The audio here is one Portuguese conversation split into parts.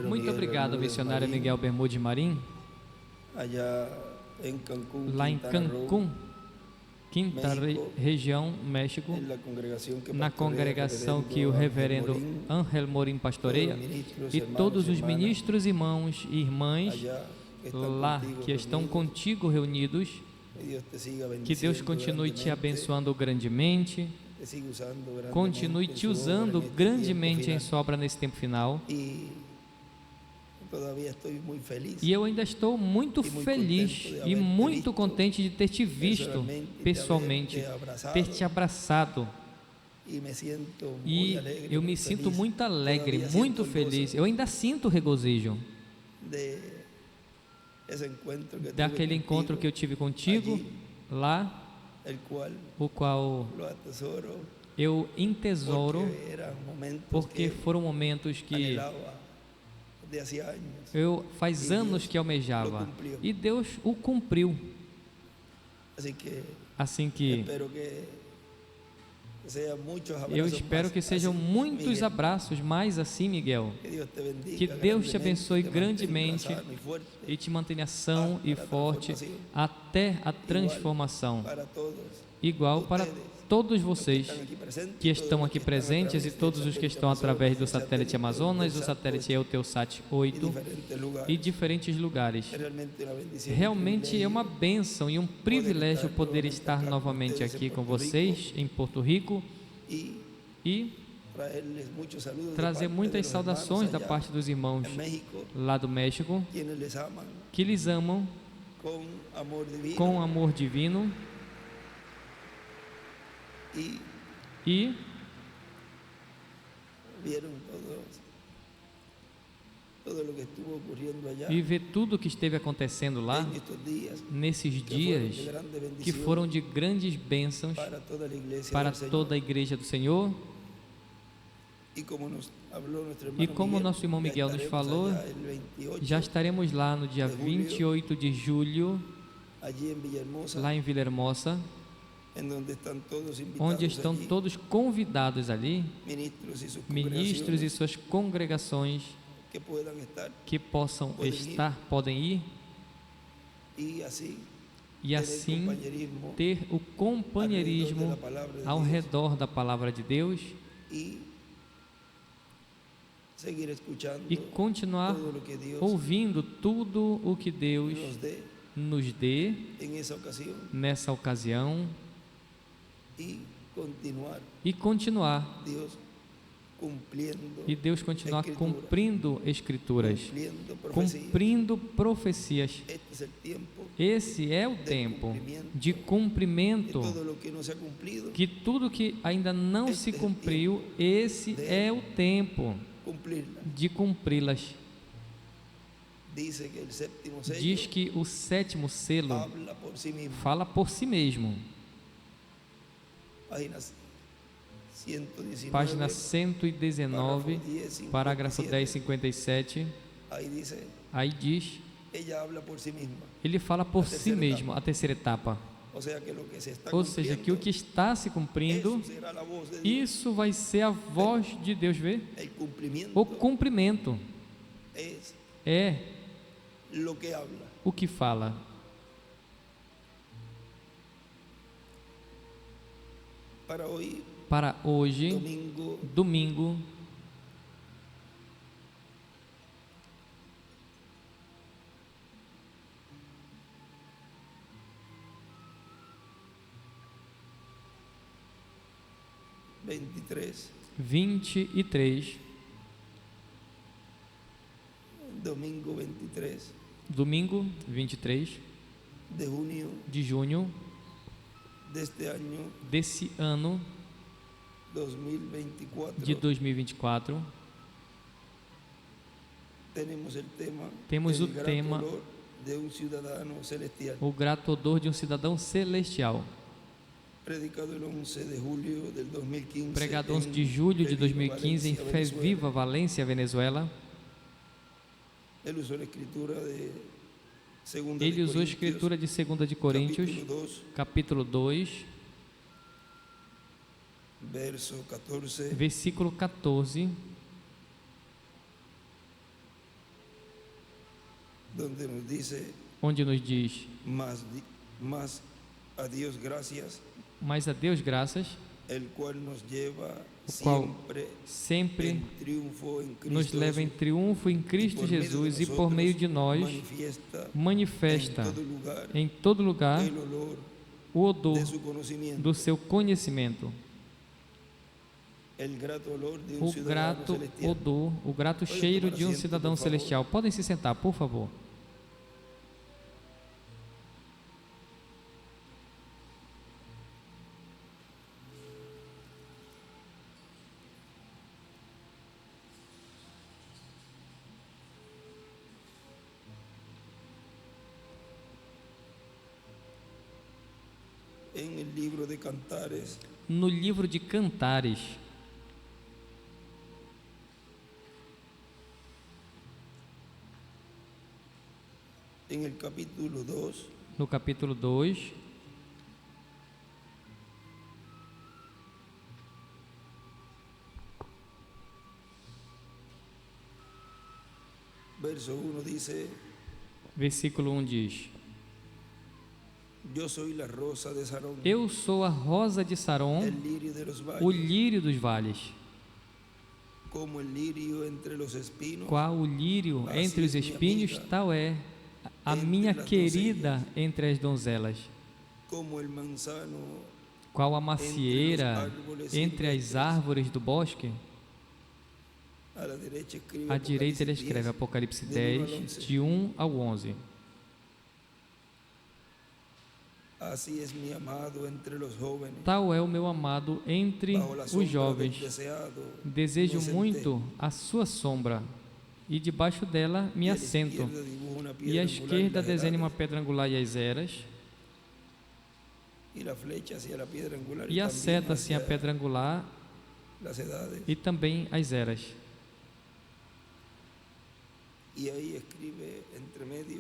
Muito obrigado, missionário Miguel Bermúdez Marim, lá em Cancún, quinta região, México, na congregação que o reverendo Ángel Morim pastoreia, e todos os ministros, irmãos e irmãs lá que estão contigo reunidos. Que Deus continue te abençoando grandemente, continue te usando grandemente em sua obra nesse tempo final. E eu ainda estou muito feliz e muito contente de ter te visto pessoalmente, ter te abraçado. E eu me sinto muito alegre, muito feliz. Eu ainda sinto regozijo daquele encontro que eu tive contigo lá, o qual eu entesouro, porque foram momentos que eu faz anos que almejava, e Deus o cumpriu. Assim que eu espero que sejam muitos abraços mais assim, Miguel. Que Deus te abençoe grandemente e te mantenha são e forte até a transformação, igual para todos vocês que estão aqui presentes e todos os que estão através do satélite Amazonas, o satélite Eutelsat 8 e diferentes lugares. Realmente é uma bênção e um privilégio poder estar novamente aqui com vocês em Porto Rico e trazer muitas saudações da parte dos irmãos lá do México, que lhes amam com amor divino. E ver tudo o que esteve acontecendo lá nesses dias, que foram de grandes bênçãos para toda a igreja do Senhor. E como o nosso irmão Miguel nos falou, já estaremos lá no dia 28 de julho, lá em Villahermosa, onde estão todos convidados ali, ministros e suas congregações que possam estar, podem ir, e assim ter o companheirismo ao redor da palavra de Deus e continuar ouvindo tudo o que Deus nos dê nessa ocasião. E continuar e Deus continuar cumprindo escrituras, cumprindo profecias. Esse é o tempo de cumprimento, que tudo que ainda não se cumpriu, esse é o tempo de cumpri-las. Diz que o sétimo selo fala por si mesmo. Página 119, parágrafo 1057. Aí diz, ele fala por si mesmo, a terceira etapa. Ou seja, que o que está se cumprindo, isso vai ser a voz de Deus, vê? O cumprimento é o que fala. Para hoje, domingo, vinte e três, domingo 23 de junho desse ano de 2024, temos o tema o grato odor de um cidadão celestial, pregado 11 de julho de 2015 em Fé Viva, Valência, Venezuela. Ele usou a escritura de 2 de Coríntios, capítulo 2, versículo 14, onde nos diz: mas a Deus graças, o qual sempre nos leva em triunfo em Cristo Jesus e por meio de nós manifesta em todo lugar o odor do seu conhecimento. O grato cheiro de um cidadão celestial. Podem se sentar, por favor. No livro de Cantares, no capítulo 2, versículo 1 diz: eu sou a rosa de Saron, o lírio dos vales. Qual o lírio entre os espinhos, tal é a minha querida entre as donzelas. Qual a macieira entre as árvores do bosque. À direita ele escreve Apocalipse 10, de 1 ao 11. Tal é o meu amado entre os jovens. Desejo muito a sua sombra, e debaixo dela me assento. E à esquerda desenha uma pedra angular e as eras, e a seta assim a pedra angular e também as eras.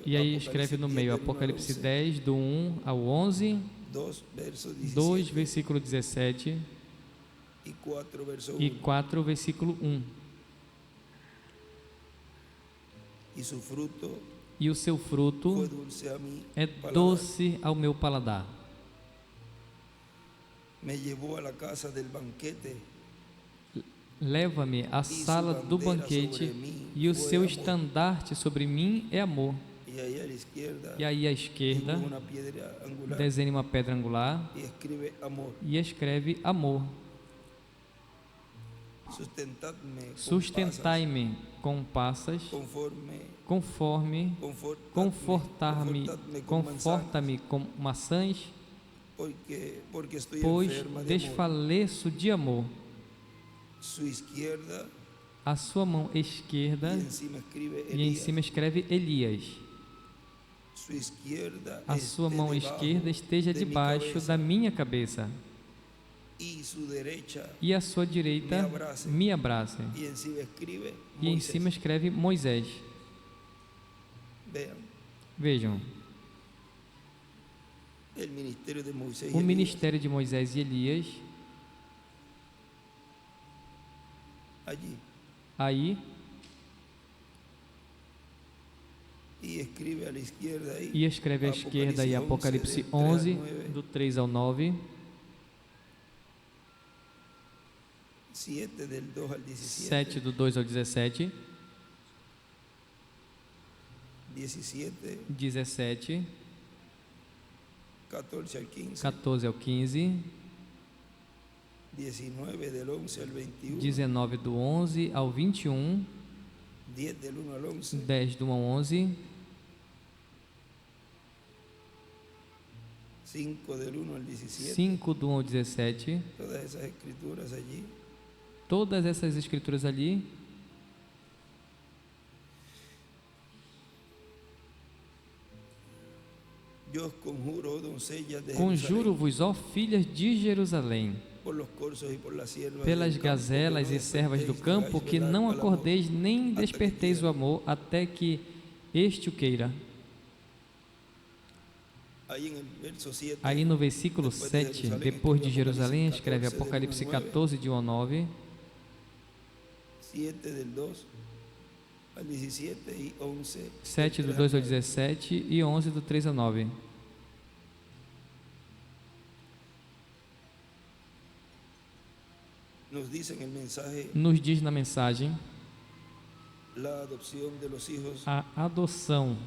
E aí escreve no meio Apocalipse 10, do 1 ao 11, 2, versículo 17 e 4, versículo 1. E o seu fruto é doce ao meu paladar. Leva-me à sala do banquete, e o seu estandarte sobre mim é amor. E aí à esquerda desenha uma pedra angular e escreve amor. Sustentai-me com passas, conforta-me com maçãs, pois desfaleço de amor. A sua mão esquerda, e em cima escreve Elias. A sua mão esquerda esteja debaixo da minha cabeça, e a sua direita me abrace. E em cima escreve Moisés. Vejam, o ministério de Moisés e Elias. Aí, e escreve à esquerda aí Apocalipse 11, do 3 ao 9, 7 do 2 ao 17, 17, 14 ao 15, 19 do 11 ao 21, 10 do 1 ao 11, 5 do 1 ao 17, todas essas escrituras ali. Conjuro-vos, ó filhas de Jerusalém, pelas gazelas e servas do campo, que não acordeis nem desperteis o amor, até que este o queira. Aí no versículo 7, depois de Jerusalém, escreve Apocalipse 14, de 1 a 9, al 17 y 11. 7 do 2 ao 17 e 11 do 3 ao 9. Nos diz na mensagem a adoção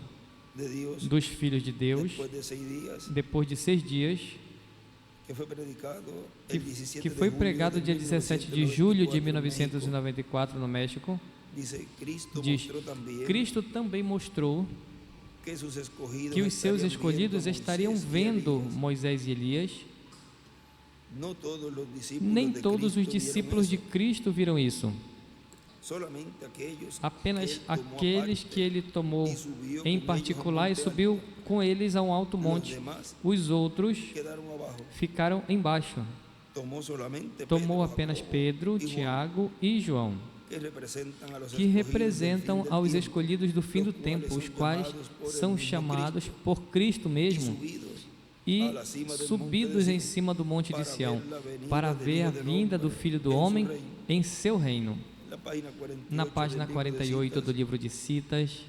dos filhos de Deus depois de 6 dias, que foi pregado dia 17 de julho de 1994 no México. Diz: Cristo também mostrou que os seus escolhidos estariam vendo Moisés e Elias. Nem todos os discípulos de Cristo viram isso. Apenas aqueles que ele tomou em particular e subiu com eles a um alto monte. Os outros ficaram embaixo. Tomou apenas Pedro, Tiago e João, que representam aos escolhidos do fim do tempo, os quais são chamados por Cristo mesmo e subidos em cima do monte de Sião, para ver a vinda do Filho do Homem em seu reino. Na página 48 do livro de Citas,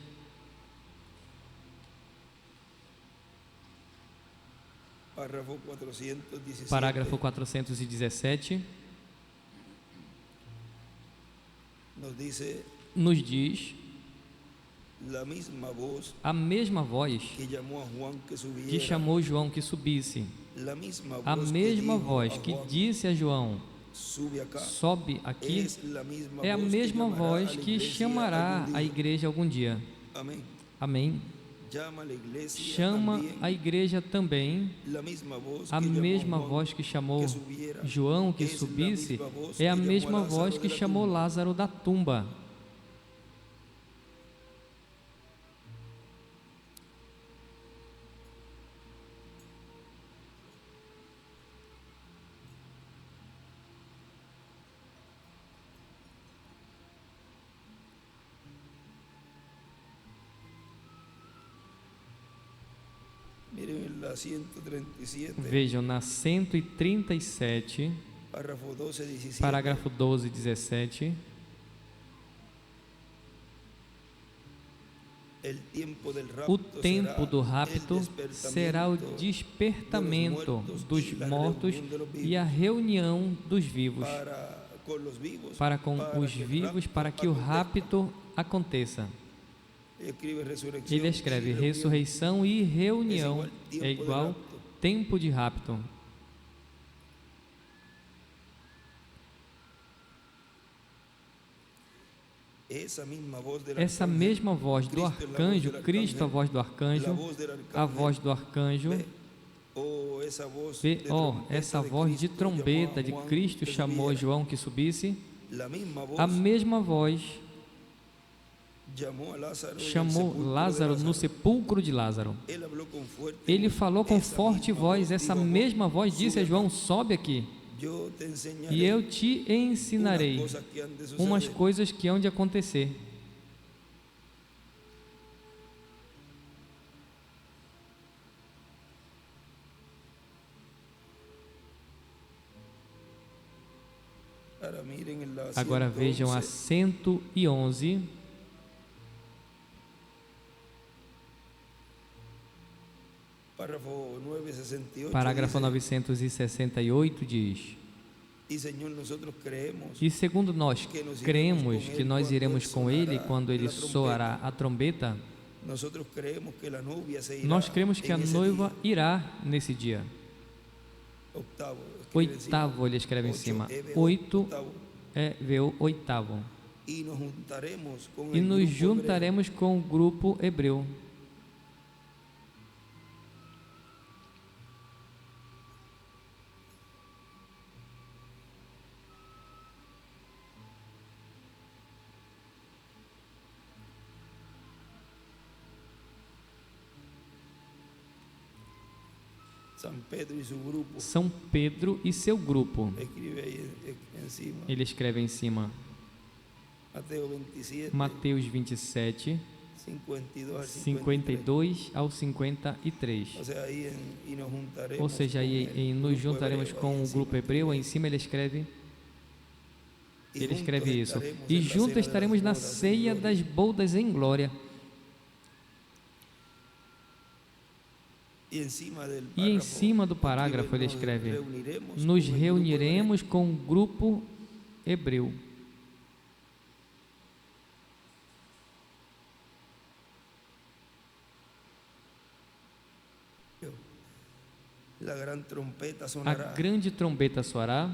parágrafo 417, nos diz a mesma voz que chamou João que subisse, a mesma voz que disse a João: sobe aqui, é a mesma voz que chamará a igreja algum dia. Amém. Chama a igreja também. A mesma voz que chamou João que subisse é a mesma voz que chamou Lázaro da tumba. Vejam na 137, parágrafo 12 e 17. O tempo do rapto será o despertamento dos mortos e a reunião dos vivos para com os vivos, para que o rapto aconteça. Ele escreve: ressurreição e reunião é igual tempo de rapto. Essa mesma voz do arcanjo, Cristo, a voz do arcanjo, a voz do arcanjo, essa voz de trombeta de Cristo chamou João que subisse, a mesma voz chamou Lázaro no sepulcro de Lázaro. Ele falou com forte voz, essa mesma voz disse a João: sobe aqui, e eu te ensinarei umas coisas que hão de acontecer. Agora vejam a 111, parágrafo 968 diz: e segundo nós cremos que nós iremos com ele quando ele soará a trombeta, nós cremos que a noiva irá nesse dia. Oitavo, ele escreve em cima. 8 é o oitavo. E nos juntaremos com o grupo hebreu. São Pedro e seu grupo. Ele escreve em cima. Mateus 27, 52 ao 53. Ou seja, aí nos juntaremos com o grupo hebreu. Em cima ele escreve: Ele escreve isso. E juntos estaremos na ceia das bodas em glória. E em cima do parágrafo ele escreve: nos reuniremos com um grupo hebreu. A grande trombeta soará.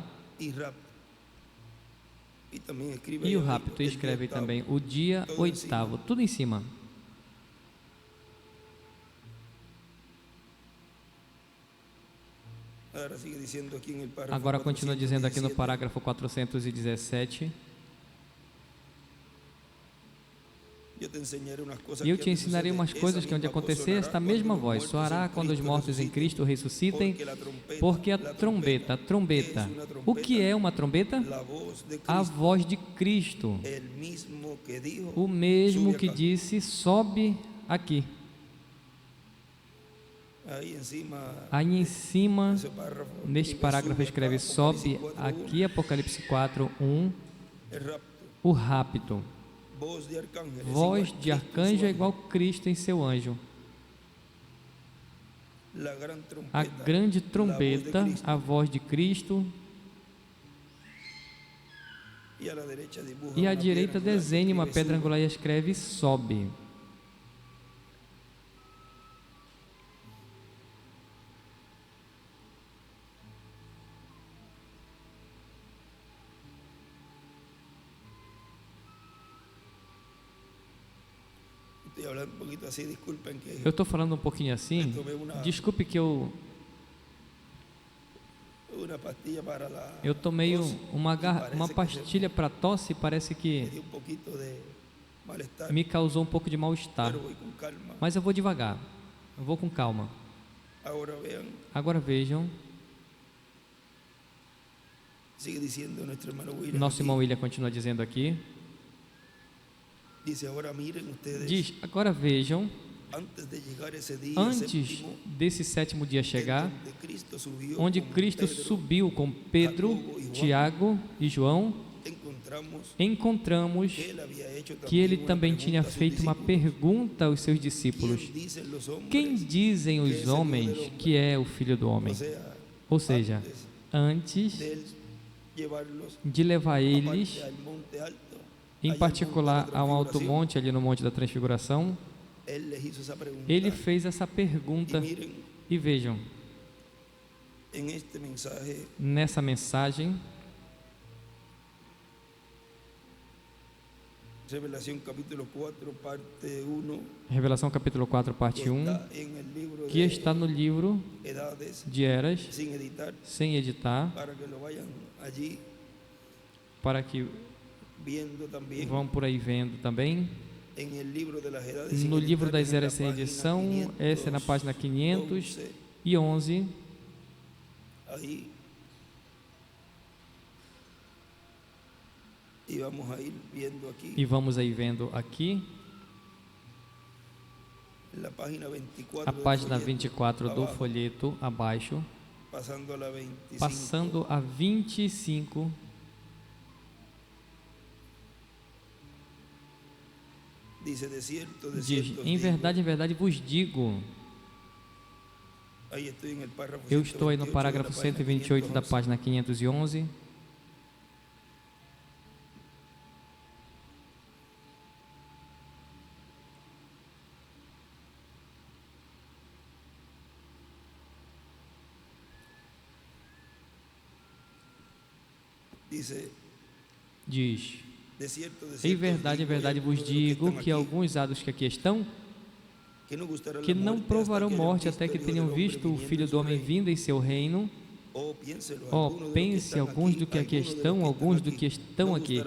E o rapto escreve também o dia 8º, tudo em cima. Agora continua dizendo aqui no parágrafo 417. E eu te ensinarei umas coisas que onde acontecer esta mesma voz soará quando os mortos em Cristo ressuscitem, porque a trombeta, o que é uma trombeta? A voz de Cristo, o mesmo que disse, sobe aqui. Aí em cima, neste parágrafo escreve, sobe aqui, Apocalipse 4:1, o rapto. Voz de arcanjo é igual Cristo em seu anjo. A grande trombeta, a voz de Cristo. E à direita desenha uma pedra angular e escreve sobe. Eu estou falando um pouquinho assim. Desculpe que eu tomei uma pastilha para tosse e parece que me causou um pouco de mal-estar. Mas eu vou devagar, eu vou com calma. Agora vejam. Nosso irmão William continua dizendo aqui. Diz, agora vejam, antes desse 7º dia chegar, onde Cristo subiu com Pedro, Tiago e João, encontramos que ele também tinha feito uma pergunta aos seus discípulos: quem dizem os homens que é o Filho do Homem? Ou seja, antes de levar eles, em particular ao alto monte, ali no Monte da Transfiguração, ele fez essa pergunta. E vejam, nessa mensagem, Revelação capítulo 4, parte 1, que está no livro de Eras, sem editar, para que vão por aí vendo também. No livro das Eras sem edição, essa é na página 511. E vamos aí vendo aqui a página 24 do folheto abaixo, passando a 25. Diz, em verdade vos digo. Eu estou aí no parágrafo 128 da página 511. Diz, em verdade vos digo que alguns hados que aqui estão, que não provarão morte até que tenham visto o Filho do Homem vindo em seu reino. Pense alguns do que aqui estão, alguns do que estão aqui,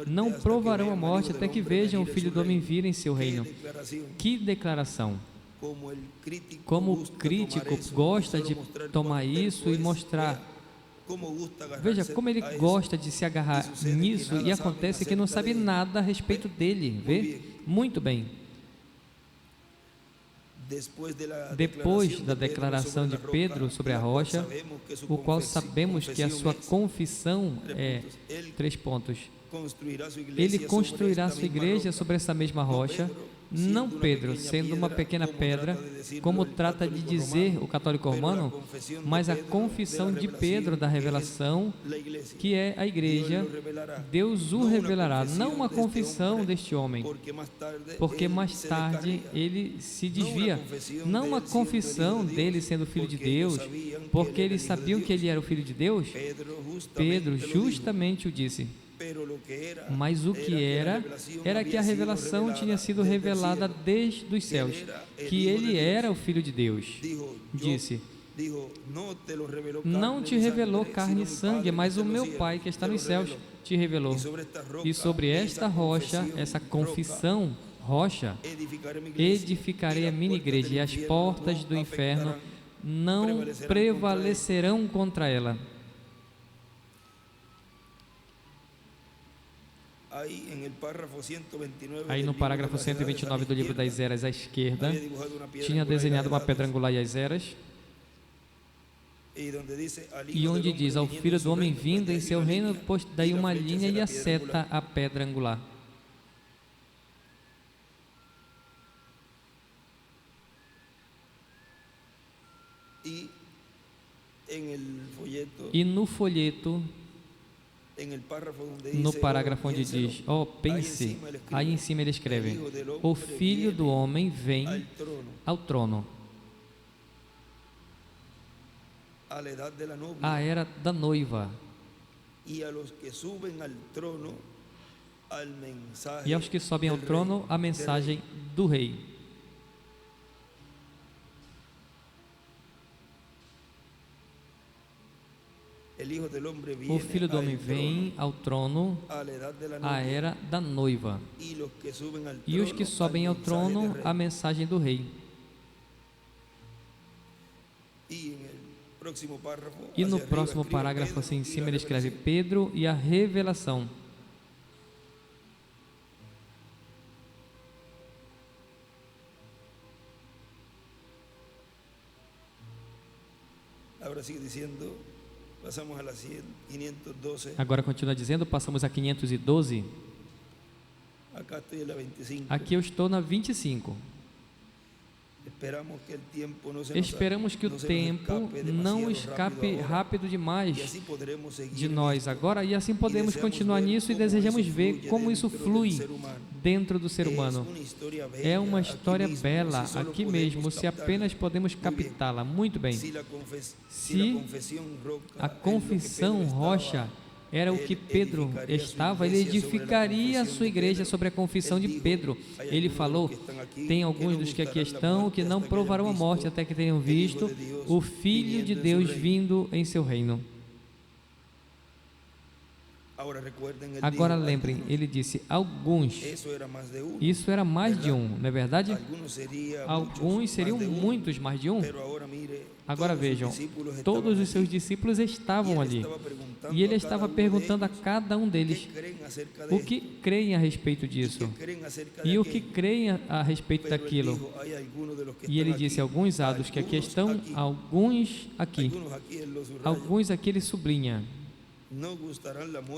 não provarão a morte até que vejam o Filho do Homem vir em seu reino. Que declaração! Como o crítico gosta de tomar isso e mostrar. Veja como ele gosta de se agarrar nisso, e acontece que não sabe nada a respeito dele. Vê? Muito bem. Depois da declaração de Pedro sobre a rocha, o qual sabemos que a sua confissão é 3 pontos. Ele construirá sua igreja sobre esta mesma rocha, não Pedro, sendo uma pequena pedra, como trata de dizer o católico romano, mas a confissão de Pedro da revelação, que é a igreja, Deus o revelará, não uma confissão deste homem, porque mais tarde ele se desvia, não uma confissão dele sendo filho de Deus, porque eles sabiam que ele era o filho de Deus. Pedro justamente o disse. Mas o que era que a revelação tinha sido revelada desde os céus, que ele era o Filho de Deus. Disse: não te revelou carne e sangue, mas o meu Pai que está nos céus te revelou. E sobre esta rocha, essa confissão, rocha, edificarei a minha igreja, e as portas do inferno não prevalecerão contra ela. Aí no parágrafo 129 do livro das Eras, à esquerda, tinha desenhado uma pedra angular e as eras, e onde diz: ao Filho do Homem vindo em seu reino, pois daí uma linha e a seta a pedra angular. E no folheto, no parágrafo onde diz: pense, aí em cima ele escreve: o Filho do Homem vem ao trono, a era da noiva, e aos que sobem ao trono a mensagem do rei. O Filho do Homem vem ao trono, a era da noiva, e os que sobem ao trono, a mensagem do rei. E no próximo parágrafo, assim em cima, ele escreve: Pedro e a revelação. Agora continua dizendo, passamos a 512. Aqui eu estou na 25. Esperamos que o tempo não escape rápido demais de nós agora, e assim podemos continuar nisso, e desejamos ver como isso flui dentro do ser humano. É uma história bela aqui mesmo, se apenas podemos captá-la. Muito bem. Se a confissão rocha era o que Pedro estava, ele edificaria a sua igreja sobre a confissão de Pedro. Ele falou: tem alguns dos que aqui estão que não provarão a morte até que tenham visto o Filho de Deus vindo em seu reino. Agora lembrem, ele disse alguns. Isso era mais de um, não é verdade? Alguns seriam muitos, mais de um. Agora vejam, todos os seus discípulos estavam ali, e ele estava perguntando a cada um deles o que creem a respeito disso, e o que creem a respeito daquilo. E ele disse: alguns há dos que aqui estão, alguns aqui. Alguns aqui ele sublinha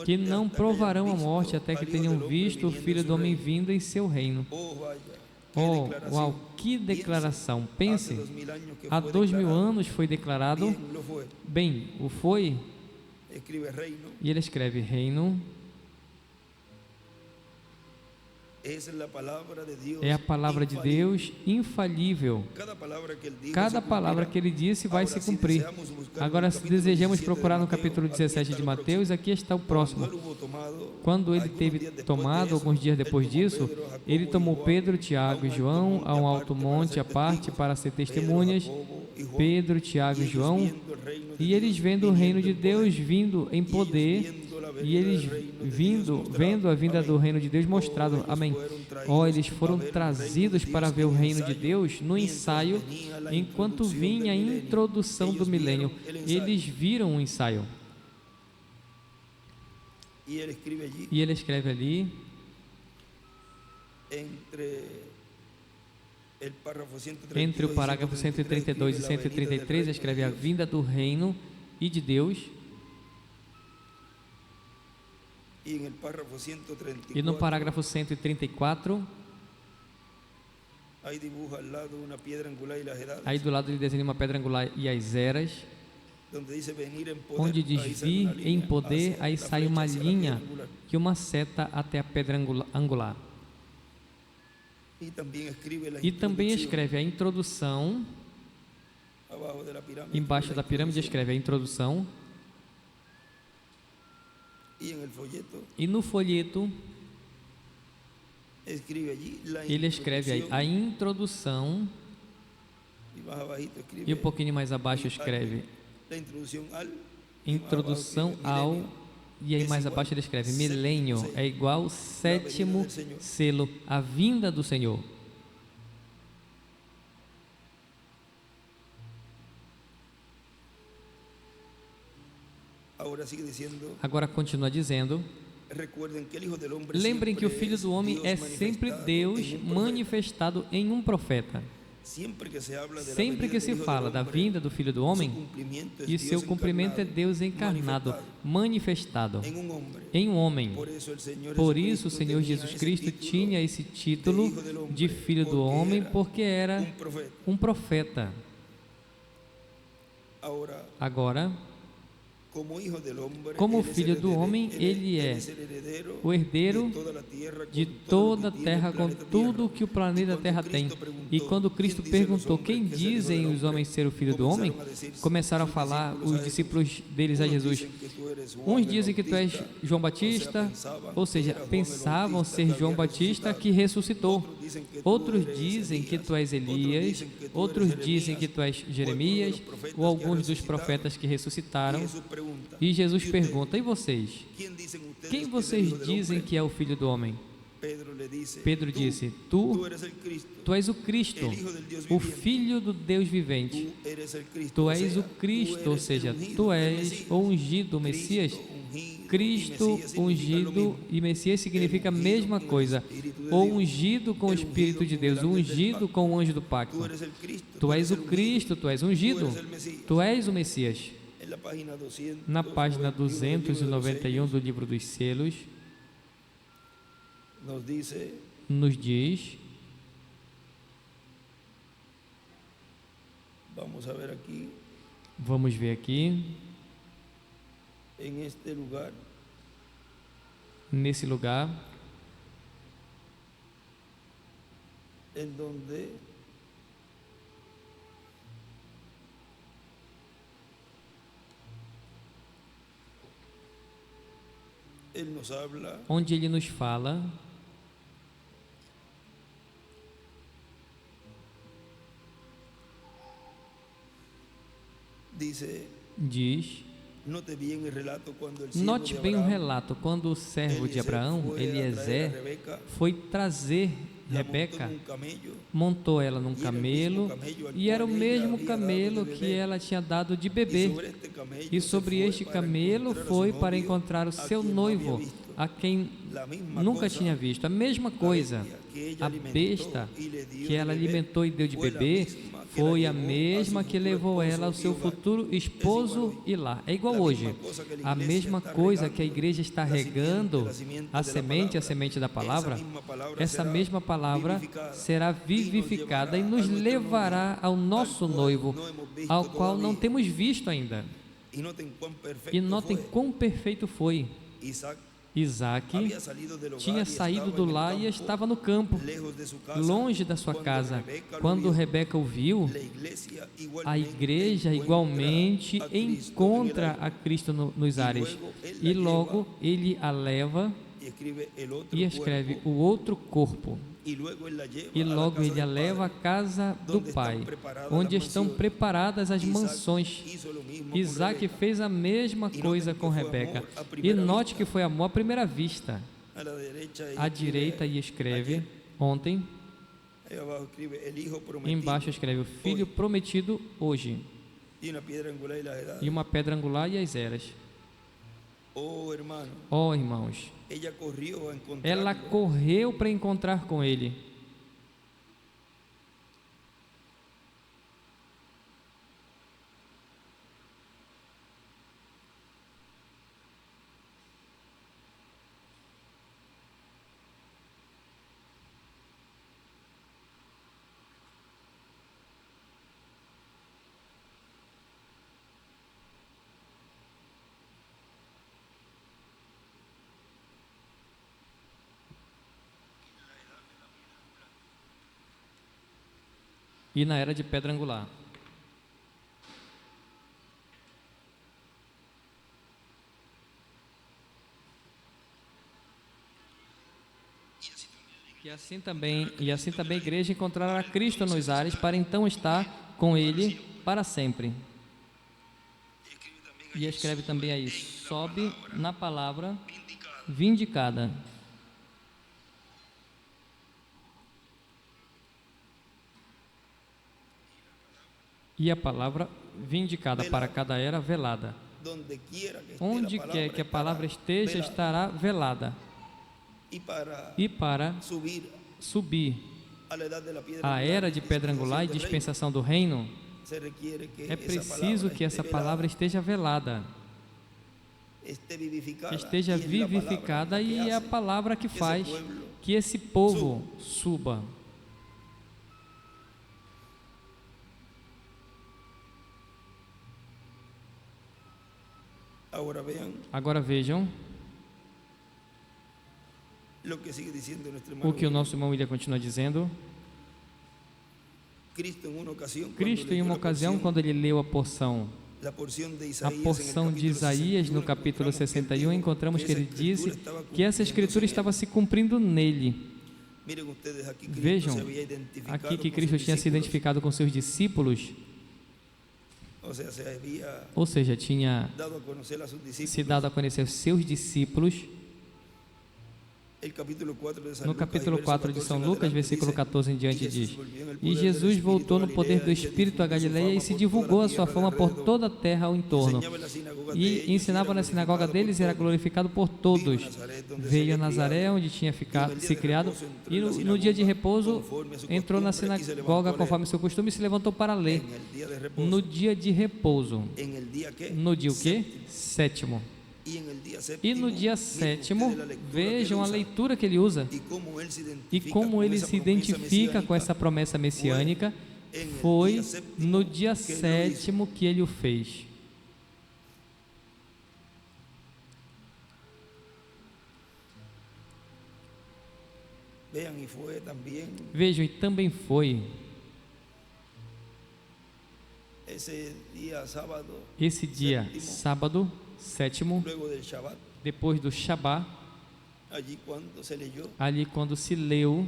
que não provarão a morte até que tenham visto o Filho do Homem vindo em seu reino. Oh, uau, que declaração! Pense, há 2000 anos foi declarado. Bem, o foi. E ele escreve reino. É a palavra de Deus infalível. Cada palavra que ele disse vai se cumprir. Agora, se desejamos procurar no capítulo 17 de Mateus, aqui está o próximo. Quando ele teve tomado, alguns dias depois disso, ele tomou Pedro, Tiago e João a um alto monte à parte para ser testemunhas. Pedro, Tiago e João, e eles vendo o reino de Deus vindo em poder, e eles vendo a vinda do reino de Deus mostrado. Amém. Eles foram trazidos para ver o reino de Deus no ensaio, enquanto vinha a introdução do milênio. Eles viram o ensaio. E ele escreve ali, entre o parágrafo 132 e 133, escreve a vinda do reino e de Deus. E no parágrafo 134, aí do lado ele desenha uma pedra angular e as eras, onde diz vir em poder, aí sai uma linha e uma seta até a pedra angular. E também escreve a introdução, embaixo da pirâmide escreve a introdução, e no folheto ele escreve aí a introdução, e um pouquinho mais abaixo escreve introdução ao, e aí mais abaixo ele escreve milênio é igual sétimo selo, a vinda do Senhor. Agora continua dizendo: lembrem que o Filho do Homem é sempre Deus manifestado em um profeta. Sempre que se fala da vinda do Filho do Homem, e seu cumprimento é Deus encarnado, manifestado em um homem. Por isso o Senhor Jesus Cristo tinha esse título de Filho do Homem, porque era um profeta. Agora, como Filho do Homem, ele é o herdeiro de toda a terra, com tudo que o planeta Terra tem. E quando Cristo perguntou: quem dizem os homens ser o Filho do Homem? Começaram a falar os discípulos deles a Jesus: uns dizem que tu és João Batista, ou seja, pensavam ser João Batista que ressuscitou. Outros dizem que tu és Elias, outros dizem que tu és Jeremias, ou alguns dos profetas que ressuscitaram. E Jesus pergunta: e vocês? Quem vocês dizem que é o Filho do Homem? Pedro disse: tu és o Cristo, o Filho do Deus vivente. Tu és o Cristo, ou seja, tu és o ungido, o Messias. Cristo, ungido e Messias significa a mesma coisa. O ungido com o Espírito de Deus, o ungido com o anjo do pacto. Tu és o Cristo, tu és ungido, tu és o Messias. Na página 291 do livro dos selos, nos diz, vamos ver aqui, nesse lugar, onde ele nos fala diz, note bem o relato, quando o servo de Abraão, Eliezer, foi trazer Rebeca, montou ela num camelo, e era o mesmo camelo que ela tinha dado de beber, e sobre este camelo foi para encontrar o seu noivo, a quem nunca tinha visto. A mesma coisa, a besta que ela alimentou e deu de beber foi a mesma que levou ela ao seu futuro esposo e lar. É igual hoje, a mesma coisa que a igreja está regando, a semente da palavra, essa mesma palavra será vivificada e nos levará ao nosso noivo, ao qual não temos visto ainda. E notem quão perfeito foi. Isaac tinha saído do lar e estava no campo, longe da sua casa. Quando Rebeca o viu, a igreja igualmente encontra a Cristo nos ares, e logo ele a leva e escreve o outro corpo. E logo ele a leva à casa do pai, onde estão preparadas as mansões. Isaac fez a mesma coisa com Rebeca. E note que foi amor à primeira vista. À direita e escreve ontem. Embaixo escreve o filho prometido hoje. E uma pedra angular e as eras. Oh, irmãos, ela correu para encontrar com ele. e na era de pedra angular. E assim também a igreja encontrará Cristo nos ares para então estar com Ele para sempre. E escreve também aí, sobe na palavra vindicada. E a palavra vindicada para cada era velada. Onde quer que a palavra esteja, estará velada. E para subir a era de pedra angular e dispensação do reino, é preciso que essa palavra esteja velada, esteja vivificada, e é a palavra que faz que esse povo suba. Agora vejam o que o nosso irmão William continua dizendo. Cristo, em uma ocasião, quando ele leu a porção de Isaías, no capítulo 61, encontramos que ele disse que essa escritura estava se cumprindo nele. Vejam aqui que Cristo tinha se identificado com seus discípulos, ou seja, tinha se dado a conhecer os seus discípulos. No capítulo 4 de São Lucas, versículo 14 em diante, diz: E Jesus voltou no poder do Espírito a Galileia e se divulgou a sua fama por toda a terra ao entorno. E ensinava na sinagoga deles e era glorificado por todos. Veio a Nazaré, onde tinha se criado, e no dia de repouso entrou na sinagoga conforme seu costume e se levantou para ler. No dia de repouso. No dia o quê? Sétimo. E no dia sétimo, vejam a leitura que ele usa e como ele se identifica com essa promessa messiânica. Foi no dia sétimo que ele o fez. Vejam, e também foi esse dia sábado, sétimo, depois do Shabá, ali quando se leu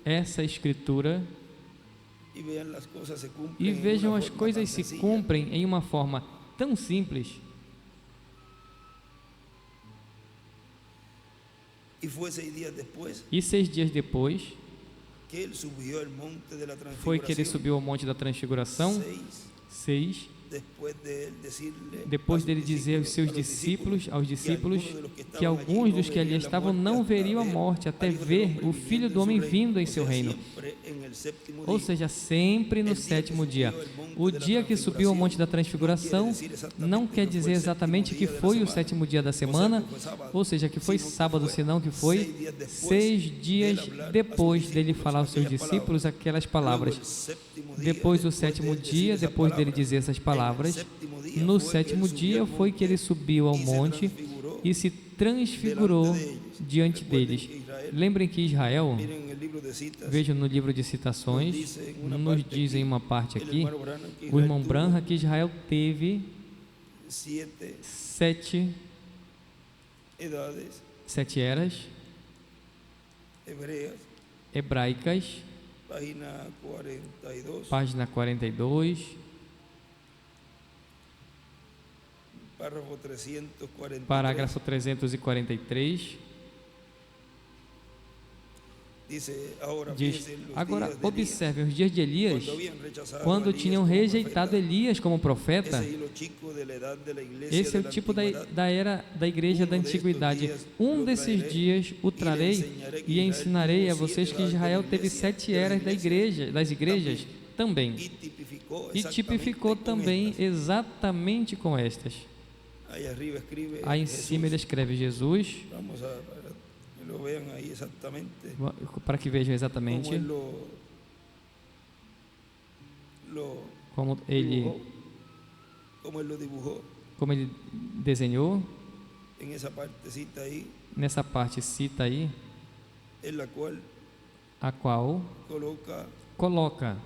essa escritura, e vejam, as coisas se cumprem em uma forma tão simples. E 6 dias depois foi que ele subiu ao Monte da Transfiguração. 6. Depois dele dizer aos seus discípulos, que alguns dos que ali estavam não veriam a morte até ver o Filho do Homem vindo em seu reino. Ou seja, sempre no sétimo dia. O dia que subiu ao Monte da Transfiguração não quer dizer exatamente que foi o sétimo dia da semana, ou seja, que foi sábado, senão que foi 6 dias depois dele falar aos seus discípulos aquelas palavras. Depois do sétimo dia, depois dele dizer essas palavras, no sétimo dia foi que ele subiu ao monte e se transfigurou diante deles. Lembrem que Israel, vejam no livro de citações, nos diz em uma parte aqui, o irmão Branham, que Israel teve 7 eras hebraicas, página 42, parágrafo 343, diz: agora observem os dias de Elias, quando tinham rejeitado Elias como profeta. Esse é o tipo da era da igreja da antiguidade. Um desses dias o trarei e ensinarei a vocês que Israel teve 7 eras das igrejas também, e tipificou também exatamente com estas. Aí em cima ele escreve Jesus, para que vejam exatamente como ele desenhou. Nessa parte cita aí, a qual coloca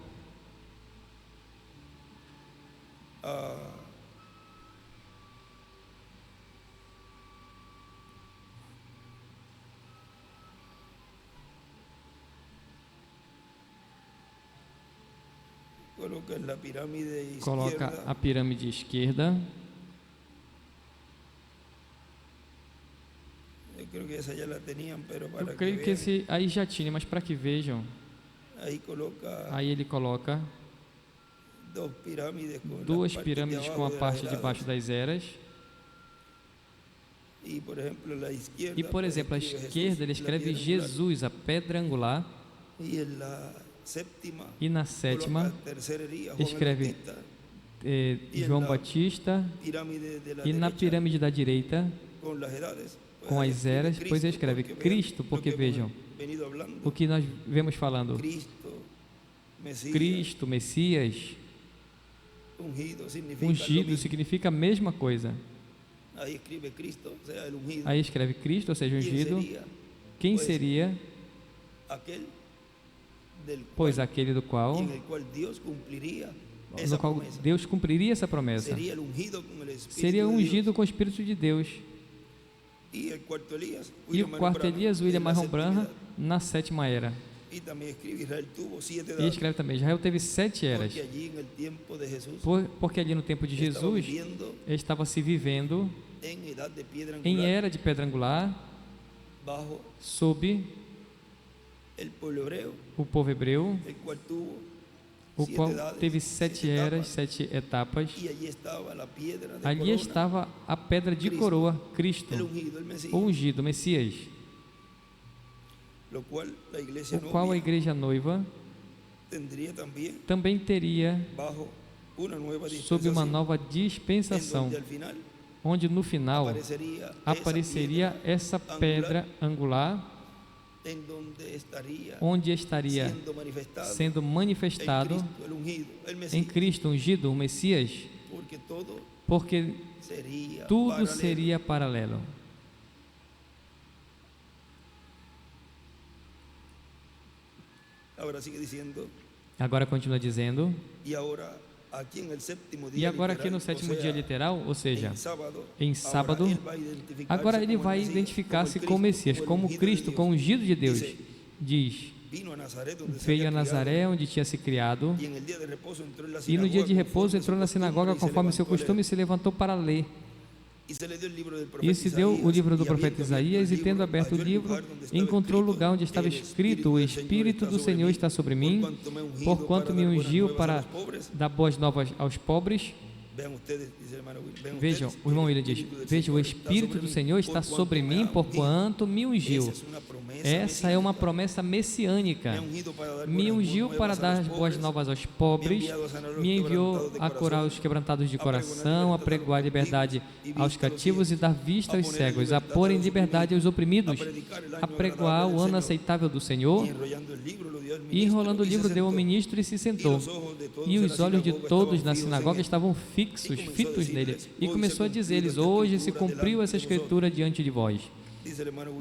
Coloca a pirâmide esquerda. Eu creio que esse aí já tinha, mas para que vejam. Aí ele coloca duas pirâmides com a parte de baixo das eras. E, por exemplo, à esquerda ele escreve Jesus, a pedra angular. E na sétima escreve João Batista. E na pirâmide da direita, com as eras, depois ele escreve Cristo, porque vejam o que nós vemos falando: Cristo, Messias, ungido significa a mesma coisa. Aí escreve Cristo, ou seja, ungido. Quem seria? Pois aquele do qual, no qual Deus cumpriria essa promessa. Seria ungido com o Espírito de Deus. E o quarto Elias, William Marion Branham, na sétima era. E escreve também: Israel teve 7 eras, porque ali no tempo de Jesus estava se vivendo em era de pedra angular, sob o povo hebreu, o qual teve 7 eras, 7 etapas. Ali estava a pedra de coroa, Cristo, o ungido, Messias, o qual a igreja noiva também teria sob uma nova dispensação, onde no final apareceria essa pedra angular, onde estaria sendo manifestado em Cristo ungido, o Messias, porque tudo seria paralelo. Agora continua dizendo: e agora aqui no 7º dia literal, ou seja, em sábado, agora ele vai identificar-se com o Messias, como Cristo, com o ungido de Deus. Diz: veio a Nazaré, onde tinha se criado, e no dia de repouso entrou na sinagoga conforme seu costume e se levantou para ler. E se deu o livro do profeta Isaías, e tendo aberto o livro, encontrou o lugar onde estava escrito: o Espírito do Senhor está sobre mim, porquanto me ungiu para dar boas novas aos pobres. Vejam, o irmão William diz: veja, o Espírito do Senhor está sobre mim, porquanto me ungiu. Essa é uma promessa messiânica. Me ungiu para dar boas novas aos pobres, me enviou a curar os quebrantados de coração, a pregoar liberdade aos cativos e dar vista aos cegos, a pôr em liberdade os oprimidos, a pregoar o ano aceitável do Senhor. E enrolando o livro, deu ao ministro e se sentou. E os olhos de todos na sinagoga estavam fitos nele. E começou a dizer-lhes: hoje se cumpriu essa escritura diante de vós.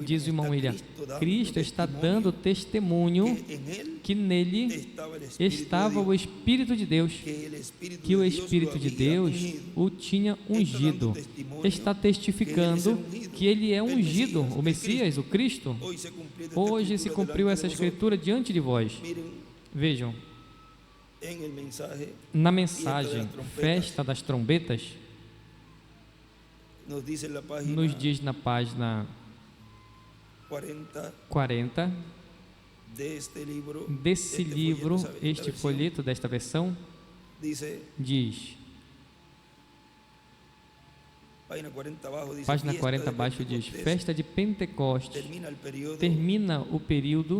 Diz o irmão William: Cristo está dando testemunho que nele estava o Espírito de Deus, que o Espírito de Deus o tinha ungido. Está testificando que ele é ungido, o Messias, o Cristo. Hoje se cumpriu essa escritura diante de vós. Vejam, na mensagem Festa das Trombetas, nos diz na página 40 desse livro, este folheto desta versão, diz, página 40 abaixo diz: Festa de Pentecostes, termina o período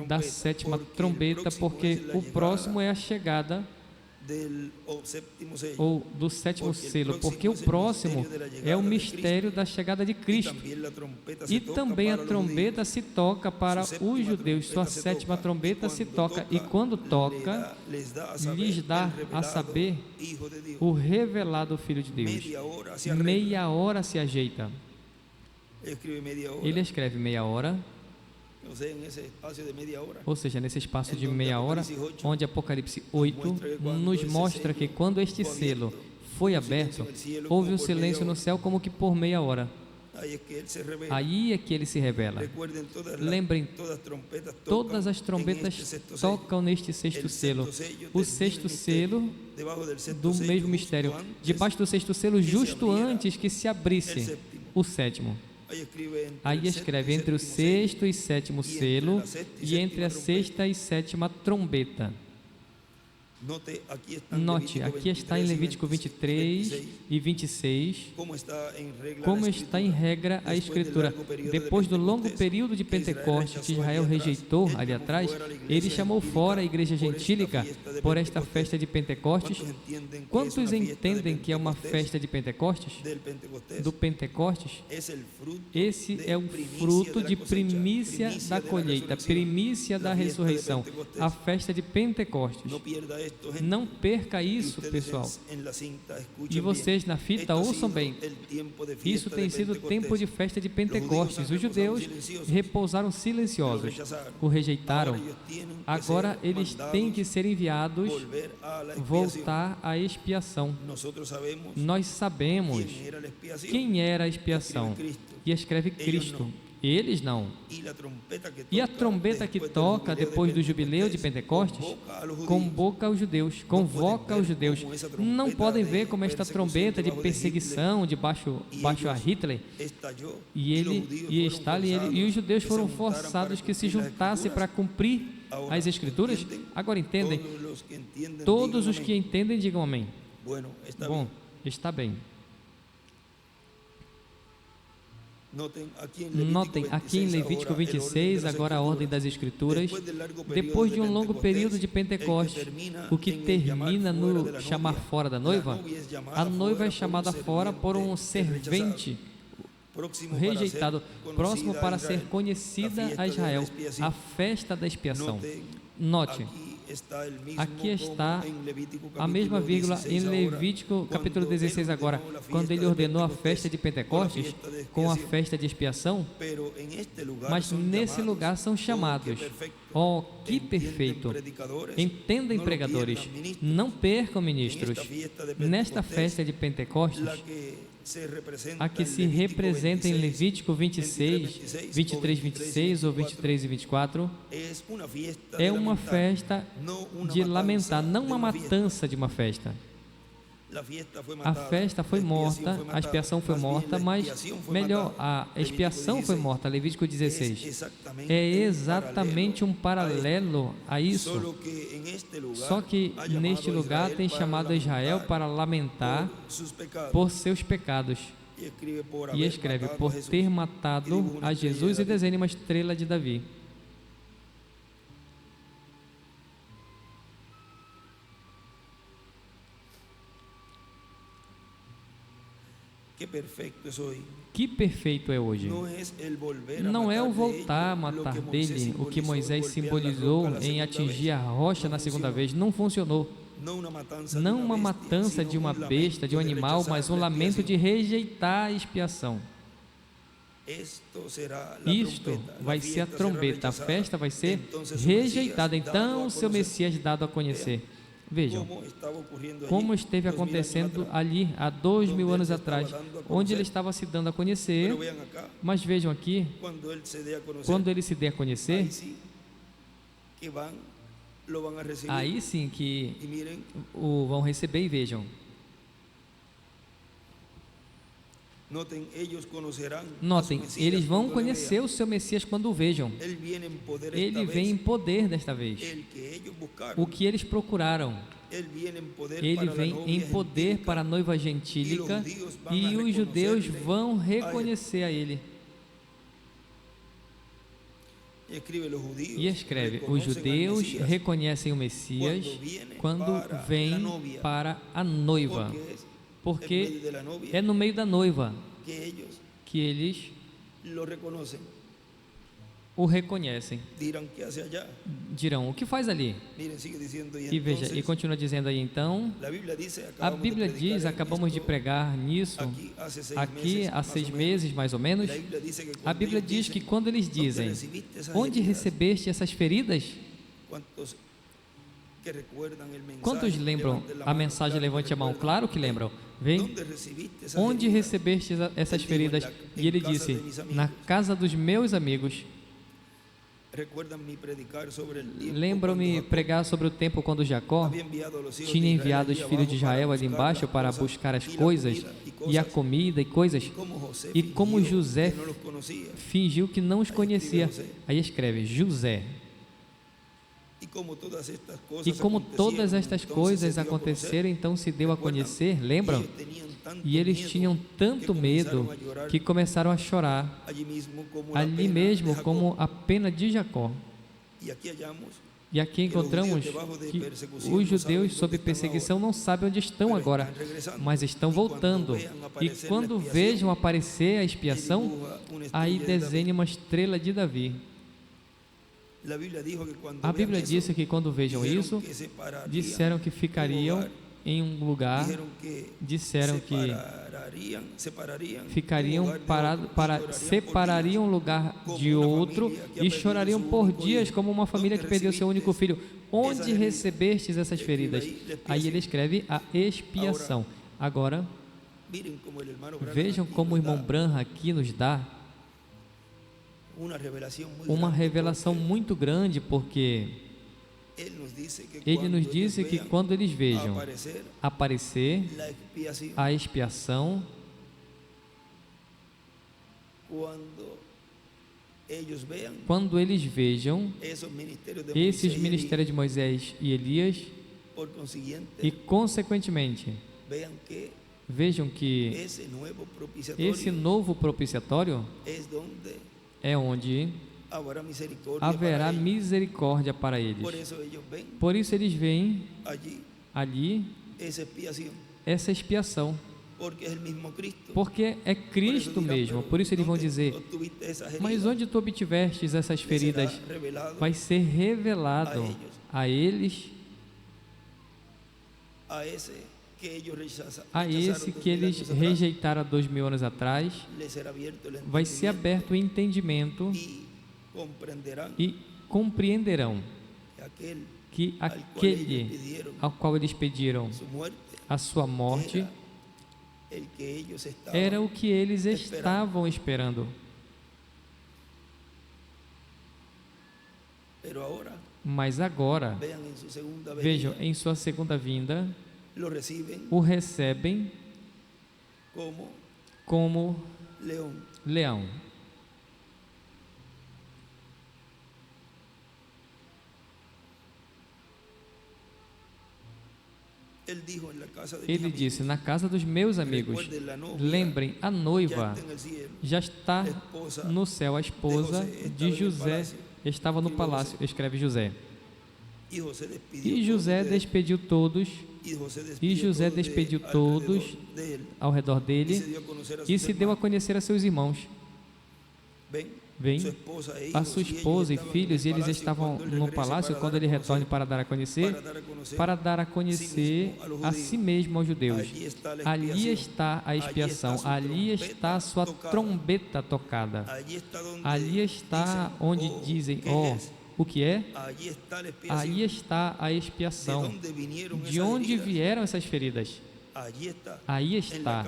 da 7ª trombeta, porque o próximo é a chegada ou do 7º selo, porque o próximo é o mistério da chegada de Cristo. E também a trombeta se toca para os judeus, sua 7ª trombeta se toca, e quando toca, lhes dá a saber o revelado Filho de Deus. Meia hora se ajeita. Ele escreve meia hora. Ou seja, nesse espaço de meia hora, onde Apocalipse 8 nos mostra que quando este selo foi aberto, houve um silêncio no céu como que por meia hora. Aí é que ele se revela. Lembrem, todas as trombetas tocam neste sexto selo. O sexto selo do mesmo mistério. Debaixo do sexto selo, justo antes que se abrisse o sétimo. Aí escreve entre o sexto e sétimo selo e entre a sexta e sétima trombeta. Note, aqui está em Levítico 23 e 26, como está em regra a Escritura. Depois do longo período de Pentecostes que Israel rejeitou ali atrás, ele chamou fora a igreja gentílica por esta festa de Pentecostes. Quantos entendem que é uma festa de Pentecostes? Do Pentecostes? Esse é o fruto de primícia da colheita, primícia da ressurreição, a festa de Pentecostes. Não perca isso, pessoal. E vocês na fita ouçam bem. Isso tem sido o tempo de festa de Pentecostes. Os judeus repousaram silenciosos, o rejeitaram. Agora eles têm que ser enviados, voltar à expiação. Nós sabemos quem era a expiação. E escreve Cristo. Eles não. E a trombeta que toca depois do jubileu de Pentecostes convoca os judeus, convoca os judeus. Não podem ver como esta trombeta de perseguição de baixo a Hitler e Stalin e os judeus foram forçados que se juntassem para cumprir as Escrituras. Agora entendem? Todos os que entendem digam amém. Bom, está bem. Notem aqui em Levítico 26, agora a ordem das Escrituras, depois de um longo período de Pentecostes, o que termina no chamar fora da noiva, a noiva é chamada fora por um servente rejeitado, próximo para ser conhecida a Israel, a festa da expiação. Note, aqui está a mesma vírgula em Levítico capítulo 16 agora, quando ele ordenou a festa de Pentecostes com a festa de expiação, mas nesse lugar são chamados. Oh, que perfeito! Entendem, pregadores, não percam, ministros, nesta festa de Pentecostes, a que se representa em Levítico 26, 23, 26 ou 23 e 24, é uma festa de lamentar, não uma matança de uma festa. A festa foi morta, a expiação foi morta, mas melhor, a expiação foi morta, Levítico 16. É exatamente um paralelo a isso. Só que neste lugar tem chamado a Israel para lamentar por seus pecados. E escreve, por ter matado a Jesus, e desenha uma estrela de Davi. Que perfeito é hoje. Não é o voltar a matar dele, o que Moisés simbolizou em atingir a rocha na segunda vez. Não funcionou. Não uma matança de uma besta, de um animal, mas um lamento de rejeitar a expiação. Isto vai ser a trombeta, a festa vai ser rejeitada. Então o seu Messias dado a conhecer. Vejam, como esteve acontecendo ali há 2000 anos atrás, onde ele estava se dando a conhecer, mas vejam aqui, quando ele se der a conhecer, aí sim que o vão receber. E vejam, notem, eles vão conhecer o seu Messias quando o vejam. Ele vem em poder desta vez. O que eles procuraram. Ele vem em poder para a noiva gentílica e os judeus vão reconhecer a ele. E escreve, os judeus reconhecem o Messias quando vem para a noiva, porque é no meio da noiva que eles o reconhecem. dirão: o que faz ali? E veja, e continua dizendo aí, então, a Bíblia diz, acabamos de pregar nisso, aqui há 6 meses mais ou menos, a Bíblia diz que quando eles dizem: onde recebeste essas feridas? Quantos lembram a mensagem? Levante a mão. Claro que lembram. Vem. Onde recebeste essas feridas? E ele disse: na casa dos meus amigos. Lembram-me pregar sobre o tempo quando Jacó tinha enviado os filhos de Israel ali embaixo para buscar as coisas e a comida e coisas, e como José fingiu que não os conhecia. Aí escreve: José. E como todas estas coisas aconteceram, então se deu a conhecer, lembram? E eles tinham tanto medo que começaram a chorar, ali mesmo como a pena de Jacó. E aqui encontramos que os judeus sob perseguição não sabem onde estão agora, mas estão voltando. E quando vejam aparecer a expiação, aí desenha uma estrela de Davi. A Bíblia disse que quando vejam isso, disseram que ficariam em um lugar, disseram que ficariam separariam um lugar de outro e chorariam por dias como uma família que perdeu seu único filho. Onde recebestes essas feridas? Aí ele escreve a expiação. Agora, vejam como o irmão Branham aqui nos dá uma revelação muito grande, porque ele nos disse que quando eles vejam aparecer a expiação, quando eles vejam esses ministérios de Moisés e Elias, e consequentemente vejam que esse novo propiciatório é onde haverá misericórdia para eles. Por isso eles veem ali essa expiação, porque é Cristo mesmo. Por isso eles vão dizer: mas onde tu obtivestes essas feridas? Vai ser revelado a eles, a esse que eles rejeitaram há 2000 anos atrás. Vai ser aberto o entendimento e compreenderão que aquele ao qual eles pediram a sua morte era o que eles estavam esperando. Mas agora, vejam, em sua segunda vinda, o recebem como leão. Ele disse: na casa dos meus amigos. Lembrem, a noiva já está no céu, a esposa de José estava no palácio, escreve José. E José despediu todos, ao redor dele, e se deu a conhecer a seus irmãos. Vem, a sua esposa e filhos, e eles estavam no palácio quando ele retorne para dar a conhecer a si mesmo aos judeus. Ali está a expiação, ali está a sua trombeta tocada, ali está onde dizem: o que é? Aí está a expiação. De onde vieram essas feridas? Aí está,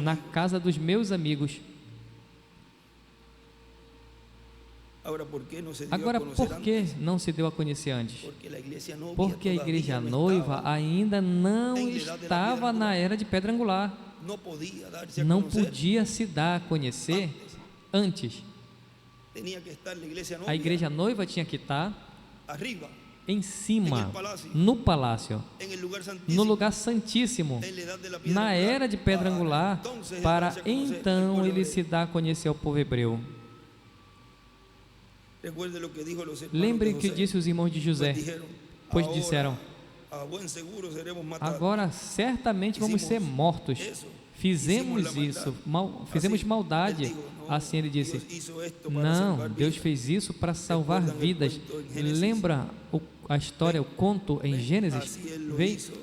na casa dos meus amigos. Agora, por que não se deu a conhecer antes? Porque a igreja noiva ainda não estava na era de pedra angular. Não podia se dar a conhecer antes. A igreja noiva tinha que estar em cima, no palácio, no lugar santíssimo, na era de pedra angular, para então ele se dar a conhecer ao povo hebreu. Lembrem o que disse os irmãos de José, pois disseram: agora certamente vamos ser mortos. fizemos isso, fizemos maldade. Assim ele disse: não, Deus fez isso para salvar vidas. Lembra a história, o conto em Gênesis?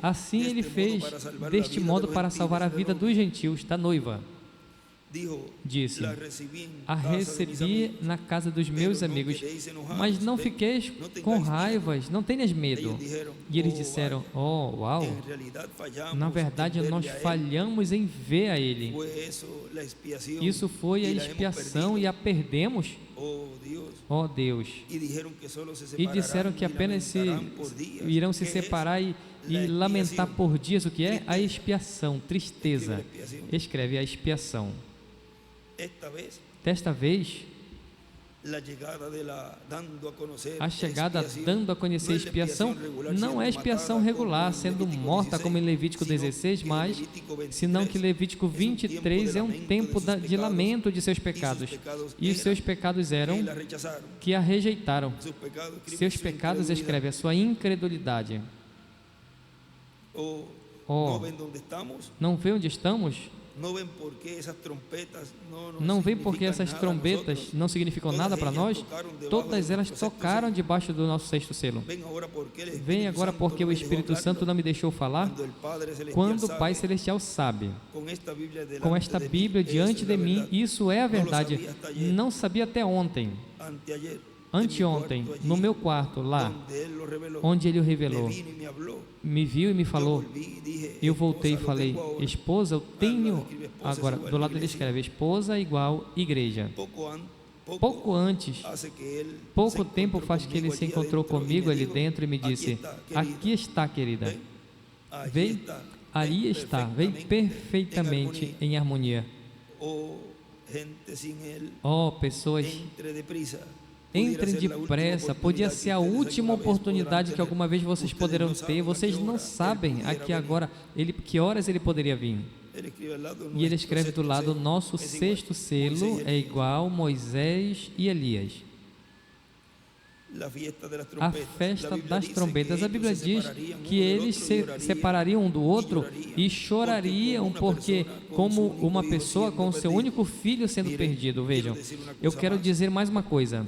Assim ele fez deste modo para salvar a vida dos gentios, da noiva. Disse: a recebi na casa dos meus amigos, mas não fiqueis com raivas, não tenhas medo. E eles disseram: oh, uau, na verdade nós falhamos em ver a ele. Isso foi a expiação e a perdemos. Oh Deus. E disseram que apenas irão se separar e lamentar por dias. O que é? A expiação, tristeza. Escreve a expiação. Desta vez, a chegada dando a conhecer a expiação não é expiação regular, sendo morta como em Levítico 16, mas senão que Levítico 23 é um tempo de lamento de seus pecados. E os seus pecados eram que a rejeitaram. Seus pecados, escreve, a sua incredulidade. Oh, não vê onde estamos? Não vê porque essas trombetas não significam nada para nós? Todas elas tocaram debaixo do nosso sexto selo. Vem agora porque o Espírito Santo não me deixou falar. Quando o Pai Celestial sabe, com esta Bíblia diante de mim, isso é a verdade. Não sabia até ontem, anteontem, no meu quarto, lá, onde Ele o revelou. Me viu e me falou. Eu voltei e falei: esposa, eu tenho... Agora, do lado ele escreve: esposa igual igreja. Pouco antes, pouco tempo faz que ele se encontrou comigo ali dentro e me disse: aqui está, querida. Vem, aí está, vem perfeitamente em harmonia. Oh, pessoas, entrem depressa, podia ser a última oportunidade que alguma vez vocês poderão ter. Vocês não sabem aqui agora que horas ele poderia vir. E ele escreve do lado: nosso sexto selo é igual Moisés e Elias. A festa das trombetas, a Bíblia diz que eles se separariam um do outro e chorariam, porque como uma pessoa com o seu único filho sendo perdido. Vejam, eu quero dizer mais uma coisa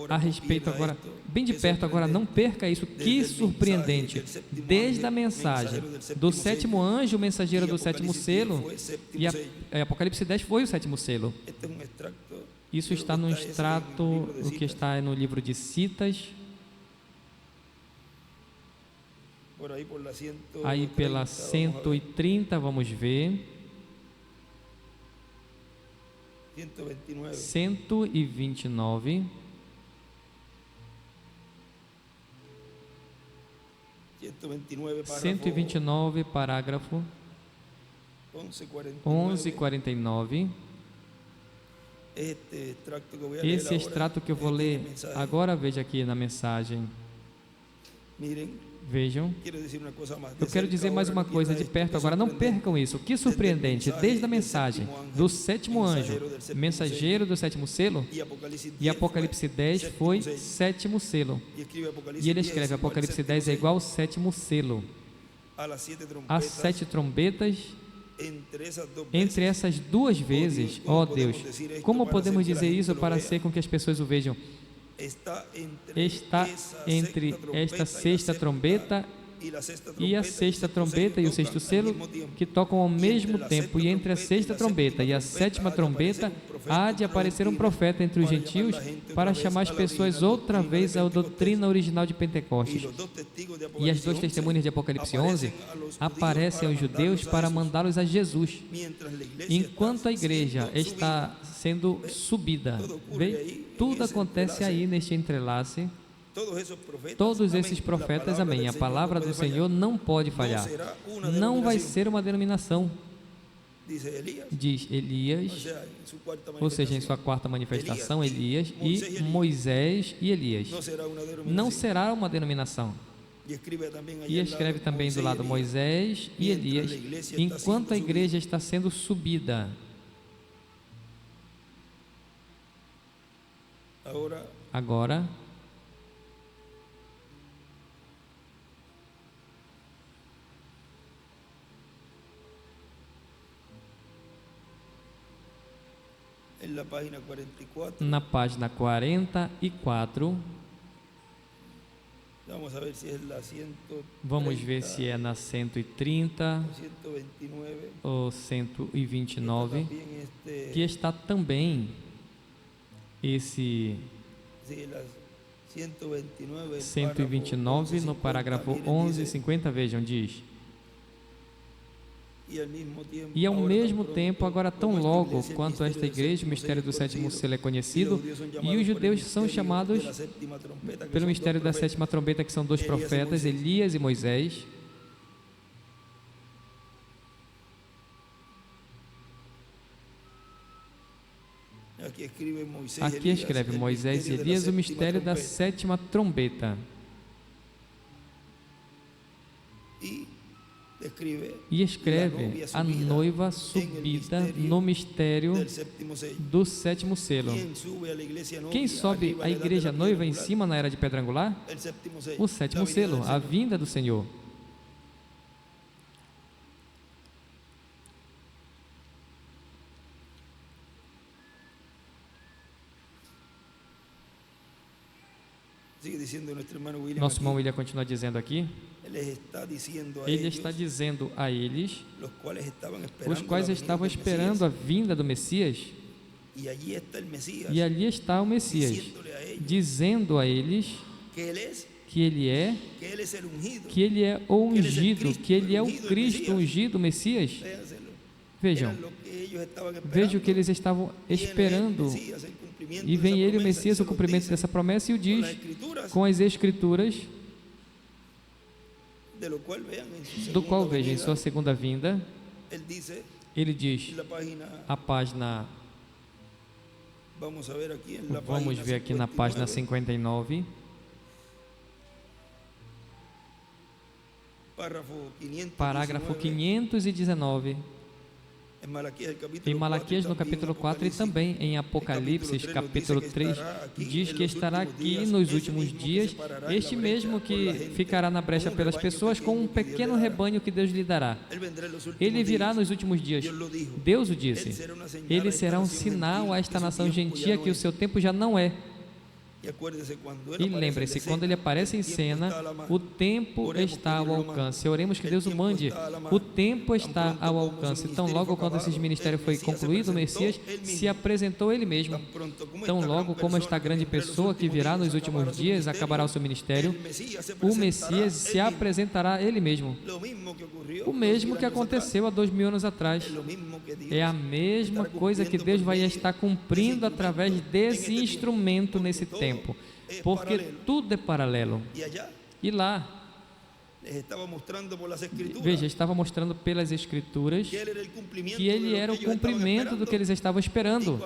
a respeito agora, bem de perto agora, não perca isso. Que surpreendente, desde a mensagem do sétimo anjo, o mensageiro do sétimo selo, e Apocalipse 10 foi o sétimo selo. Isso está no extrato, o que está no livro de Citas, aí pela 130, vamos ver, 129, 129, parágrafo 11:49. Esse extrato que eu vou ler agora, veja aqui na mensagem. Vejam, eu quero dizer mais uma coisa de perto agora, não percam isso. Que surpreendente, desde a mensagem do sétimo anjo, mensageiro do sétimo selo, e Apocalipse 10 foi sétimo selo. E ele escreve: Apocalipse 10 é igual ao sétimo selo. As 7 trombetas. Entre essas duas vezes, ó Deus, como podemos dizer isso para ser com que as pessoas o vejam? Está entre esta sexta trombeta e a sexta trombeta e o sexto selo, que tocam ao mesmo tempo, e entre a sexta trombeta e a sétima trombeta há de aparecer um profeta entre os gentios para chamar as pessoas outra vez à doutrina original de Pentecostes. E as 2 testemunhas de Apocalipse 11 aparecem aos judeus para mandá-los a Jesus, enquanto a igreja está sendo subida. Vê? Tudo acontece aí neste entrelace. Todos esses profetas, amém. A palavra do Senhor não pode falhar. Não vai ser uma denominação, diz Elias, ou seja, em sua quarta manifestação, Elias, e Moisés e Elias. Não será uma denominação. E escreve também do lado Moisés e Elias, enquanto a igreja está sendo subida. Agora, Na página 44. Vamos ver se é na 130 ou 129, que está também esse 129 no parágrafo 11, 50, vejam, diz: e ao mesmo tempo, agora tão logo quanto esta igreja, o mistério do sétimo selo é conhecido, e os judeus são chamados pelo mistério da sétima trombeta, que são dois profetas, Elias e Moisés. Aqui escreve Moisés e Elias o mistério da sétima trombeta. E escreve a noiva subida no mistério do sétimo selo. Quem sobe a igreja noiva em cima na era de pedra angular? O sétimo selo, a vinda do Senhor. Nosso irmão William continua dizendo aqui: ele está dizendo a eles, os quais estavam esperando a vinda do Messias, e ali está o Messias, dizendo a eles que ele é o ungido, que ele é o Cristo ungido, o Messias. Vejam o que eles estavam esperando, e vem ele, o Messias, o cumprimento dessa promessa, e o diz com as Escrituras, do qual, veja, em sua segunda vinda, ele diz, a página, vamos ver aqui na página 59, parágrafo 519, em Malaquias no capítulo 4 e também em Apocalipse capítulo 3, diz que estará aqui nos últimos dias este mesmo que ficará na brecha pelas pessoas com um pequeno rebanho que Deus lhe dará. Ele virá nos últimos dias. Deus o disse. Ele será um sinal a esta nação gentia que o seu tempo já não é. E lembre-se, quando ele aparece em cena, o tempo está ao alcance. Oremos que Deus o mande. O tempo está ao alcance. Tão logo quando esse ministério foi concluído, o Messias se apresentou ele mesmo. Tão logo como esta grande pessoa que virá nos últimos dias acabará o seu ministério, o Messias se apresentará ele mesmo. O mesmo que aconteceu há 2000 anos atrás. É a mesma coisa que Deus vai estar cumprindo através desse instrumento nesse tempo. Porque tudo é paralelo. E lá, veja, estava mostrando pelas Escrituras que ele era o cumprimento do que eles estavam esperando.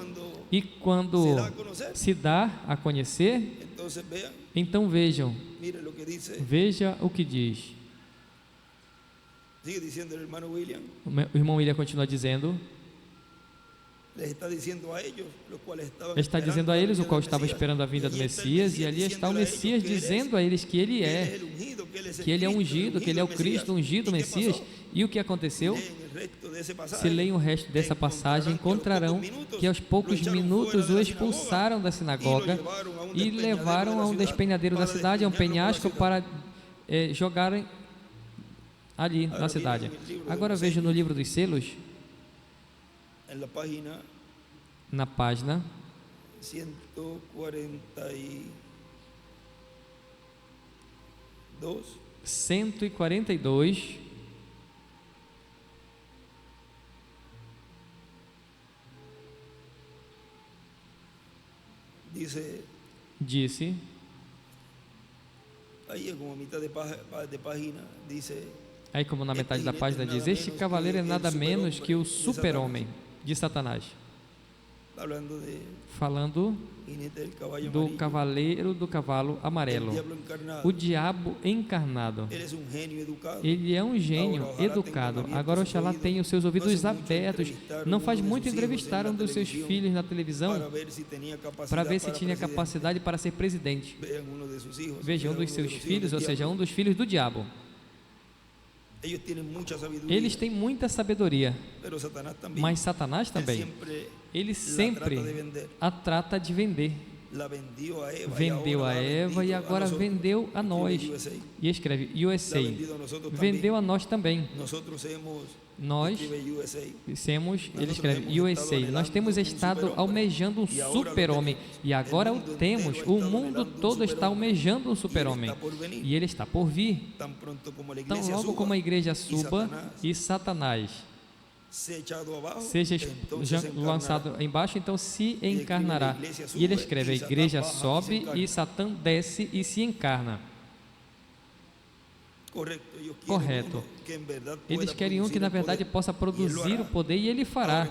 E quando se dá a conhecer, então vejam, veja o que diz. O irmão William continua dizendo, está dizendo a eles, o qual estava esperando a vinda do Messias, e ali está o Messias dizendo a eles que ele é ungido, que ele é o Cristo ungido, o Messias. E o que aconteceu? Se leem o resto dessa passagem, encontrarão que aos poucos minutos o expulsaram da sinagoga e levaram a um despenhadeiro da cidade, a um penhasco, para jogarem ali na cidade. Agora veja no livro dos selos, na página 142, disse, aí como na metade da página diz, este cavaleiro é nada menos que o super-homem de Satanás, falando do cavaleiro do cavalo amarelo, o diabo encarnado. Ele é um gênio educado. Agora Oxalá tenha os seus ouvidos abertos. Não faz muito entrevistar um dos seus filhos na televisão para ver se tinha capacidade para ser presidente. Veja, um dos seus filhos, ou seja, um dos filhos do diabo. Eles têm muita sabedoria, mas Satanás também. Ele sempre a trata de vender. Vendeu a Eva e agora vendeu a nós. E escreve USA. Vendeu a nós também. Nós temos, ele escreve USA. Nós temos estado almejando um super-homem e agora o temos. O mundo todo está almejando um super-homem e ele está por vir. Tão logo como a igreja suba e Satanás seja lançado embaixo, então se encarnará. E ele escreve: a igreja sobe e Satã desce e se encarna. Correto. Eles querem um que na verdade possa produzir o poder e ele fará.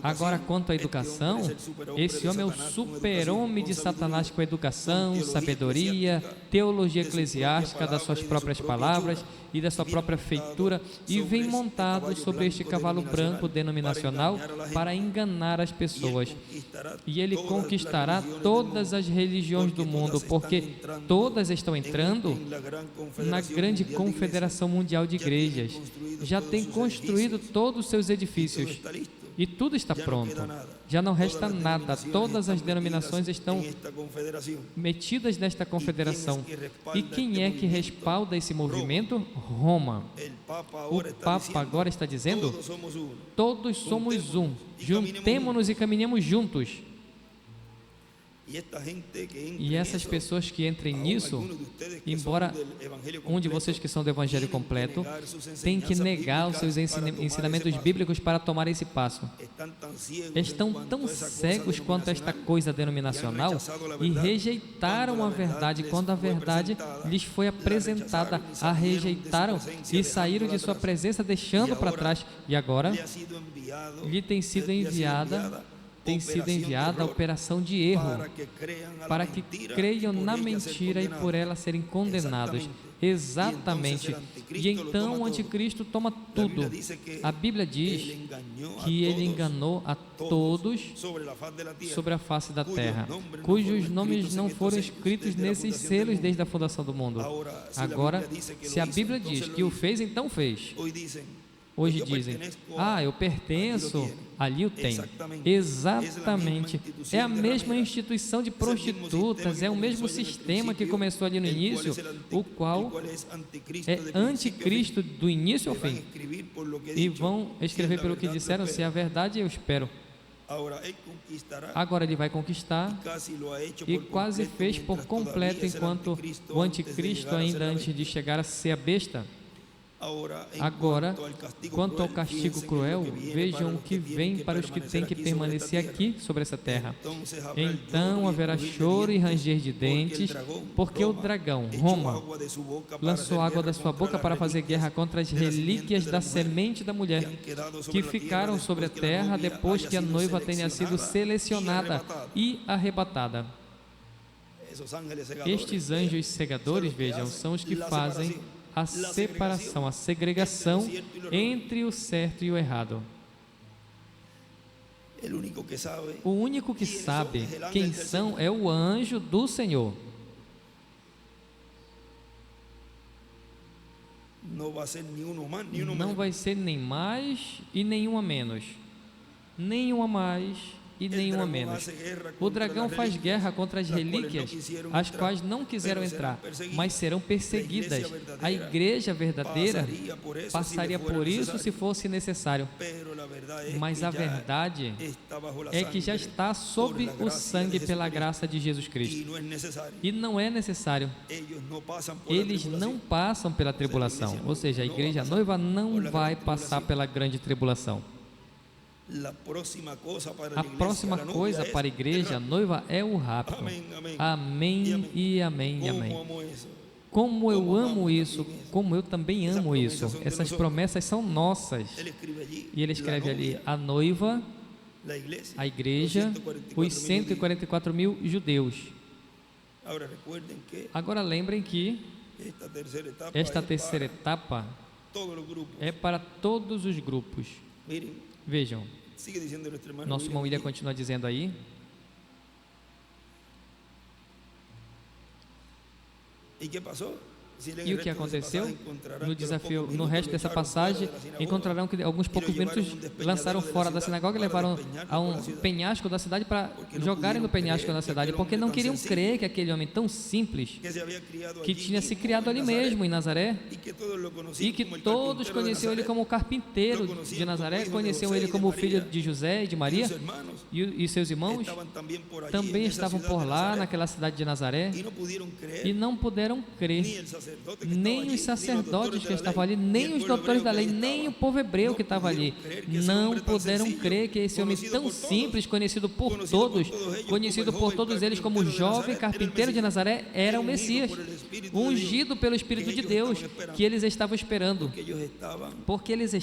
Agora, quanto à educação, esse homem é o super-homem de Satanás com educação, sabedoria, teologia eclesiástica das suas próprias palavras e da sua própria feitura, e vem montado sobre este cavalo branco denominacional para enganar as pessoas. E ele conquistará todas as religiões do mundo, porque todas estão entrando na grande confederação mundial de igrejas. Já tem construído todos os seus edifícios e tudo está pronto. Já não resta nada. Todas as denominações estão metidas nesta confederação. E quem é que respalda esse movimento? Roma. O Papa agora está dizendo: todos somos um. Juntemo-nos e caminhemos juntos. E essas pessoas que entrem nisso, embora um de vocês que são do Evangelho completo, tem que negar os seus ensinamentos bíblicos para tomar esse passo. Estão tão cegos quanto esta coisa denominacional e rejeitaram a verdade quando a verdade lhes foi apresentada. A rejeitaram e saíram de sua presença deixando para trás. E agora lhe tem sido enviada a operação de erro, para que creiam na mentira e por ela serem condenados. Exatamente. E então o anticristo toma tudo. A Bíblia diz que ele enganou a todos sobre a face da terra, cujos nomes não foram escritos nesses selos desde a fundação do mundo. Agora, se a Bíblia diz que o fez, então fez. Hoje dizem: eu pertenço, ali o tem. Exatamente. É a mesma instituição de prostitutas, é o mesmo sistema que começou ali no início, o qual é anticristo do início ao fim. E vão escrever pelo que disseram, se é a verdade, eu espero. Agora ele vai conquistar e quase fez por completo, enquanto o anticristo, ainda antes de chegar a ser a besta. Agora, quanto ao castigo cruel, vejam o que vem para os que têm que permanecer aqui sobre essa terra. Então haverá choro e ranger de dentes, porque o dragão, Roma, lançou água da sua boca para fazer guerra contra as relíquias da semente da mulher, que ficaram sobre a terra depois que a noiva tenha sido selecionada e arrebatada. Estes anjos cegadores, vejam, são os que fazem a separação, a segregação entre o certo e o errado. O único que sabe quem são é o anjo do Senhor. Não vai ser nem mais e nenhum a menos. Nenhum a mais e nenhum a menos. O dragão faz guerra contra as relíquias, as quais não quiseram entrar, mas serão perseguidas. A igreja verdadeira passaria por isso se fosse necessário. Mas a verdade é que já está sob o sangue pela graça de Jesus Cristo. E não é necessário. Eles não passam pela tribulação. Ou seja, a igreja noiva não vai passar pela grande tribulação. A próxima coisa para a igreja noiva é o rapto. Amém e amém e amém. Como eu amo isso, como eu também amo isso. Essas promessas são nossas. E ele escreve ali: a noiva, a igreja, os 144 mil judeus. Agora lembrem que esta terceira etapa é para todos os grupos. Vejam, nosso irmão William continua dizendo aí: E o que aconteceu? No desafio, no resto dessa passagem, encontrarão que alguns poucos minutos lançaram fora da sinagoga e levaram a um penhasco da cidade para jogarem no penhasco da cidade, porque não queriam crer que aquele homem tão simples, que tinha se criado ali mesmo em Nazaré, e que todos conheciam ele como o carpinteiro de Nazaré, conheciam ele como o filho de José e de Maria, e seus irmãos também estavam por lá naquela cidade de Nazaré, e não puderam crer, nem os sacerdotes que estavam ali, nem os doutores da lei, nem o povo hebreu que estava ali, não puderam crer que esse homem tão simples, conhecido por todos eles como o jovem carpinteiro de Nazaré, era o Messias, ungido pelo Espírito de Deus, que eles estavam esperando, porque eles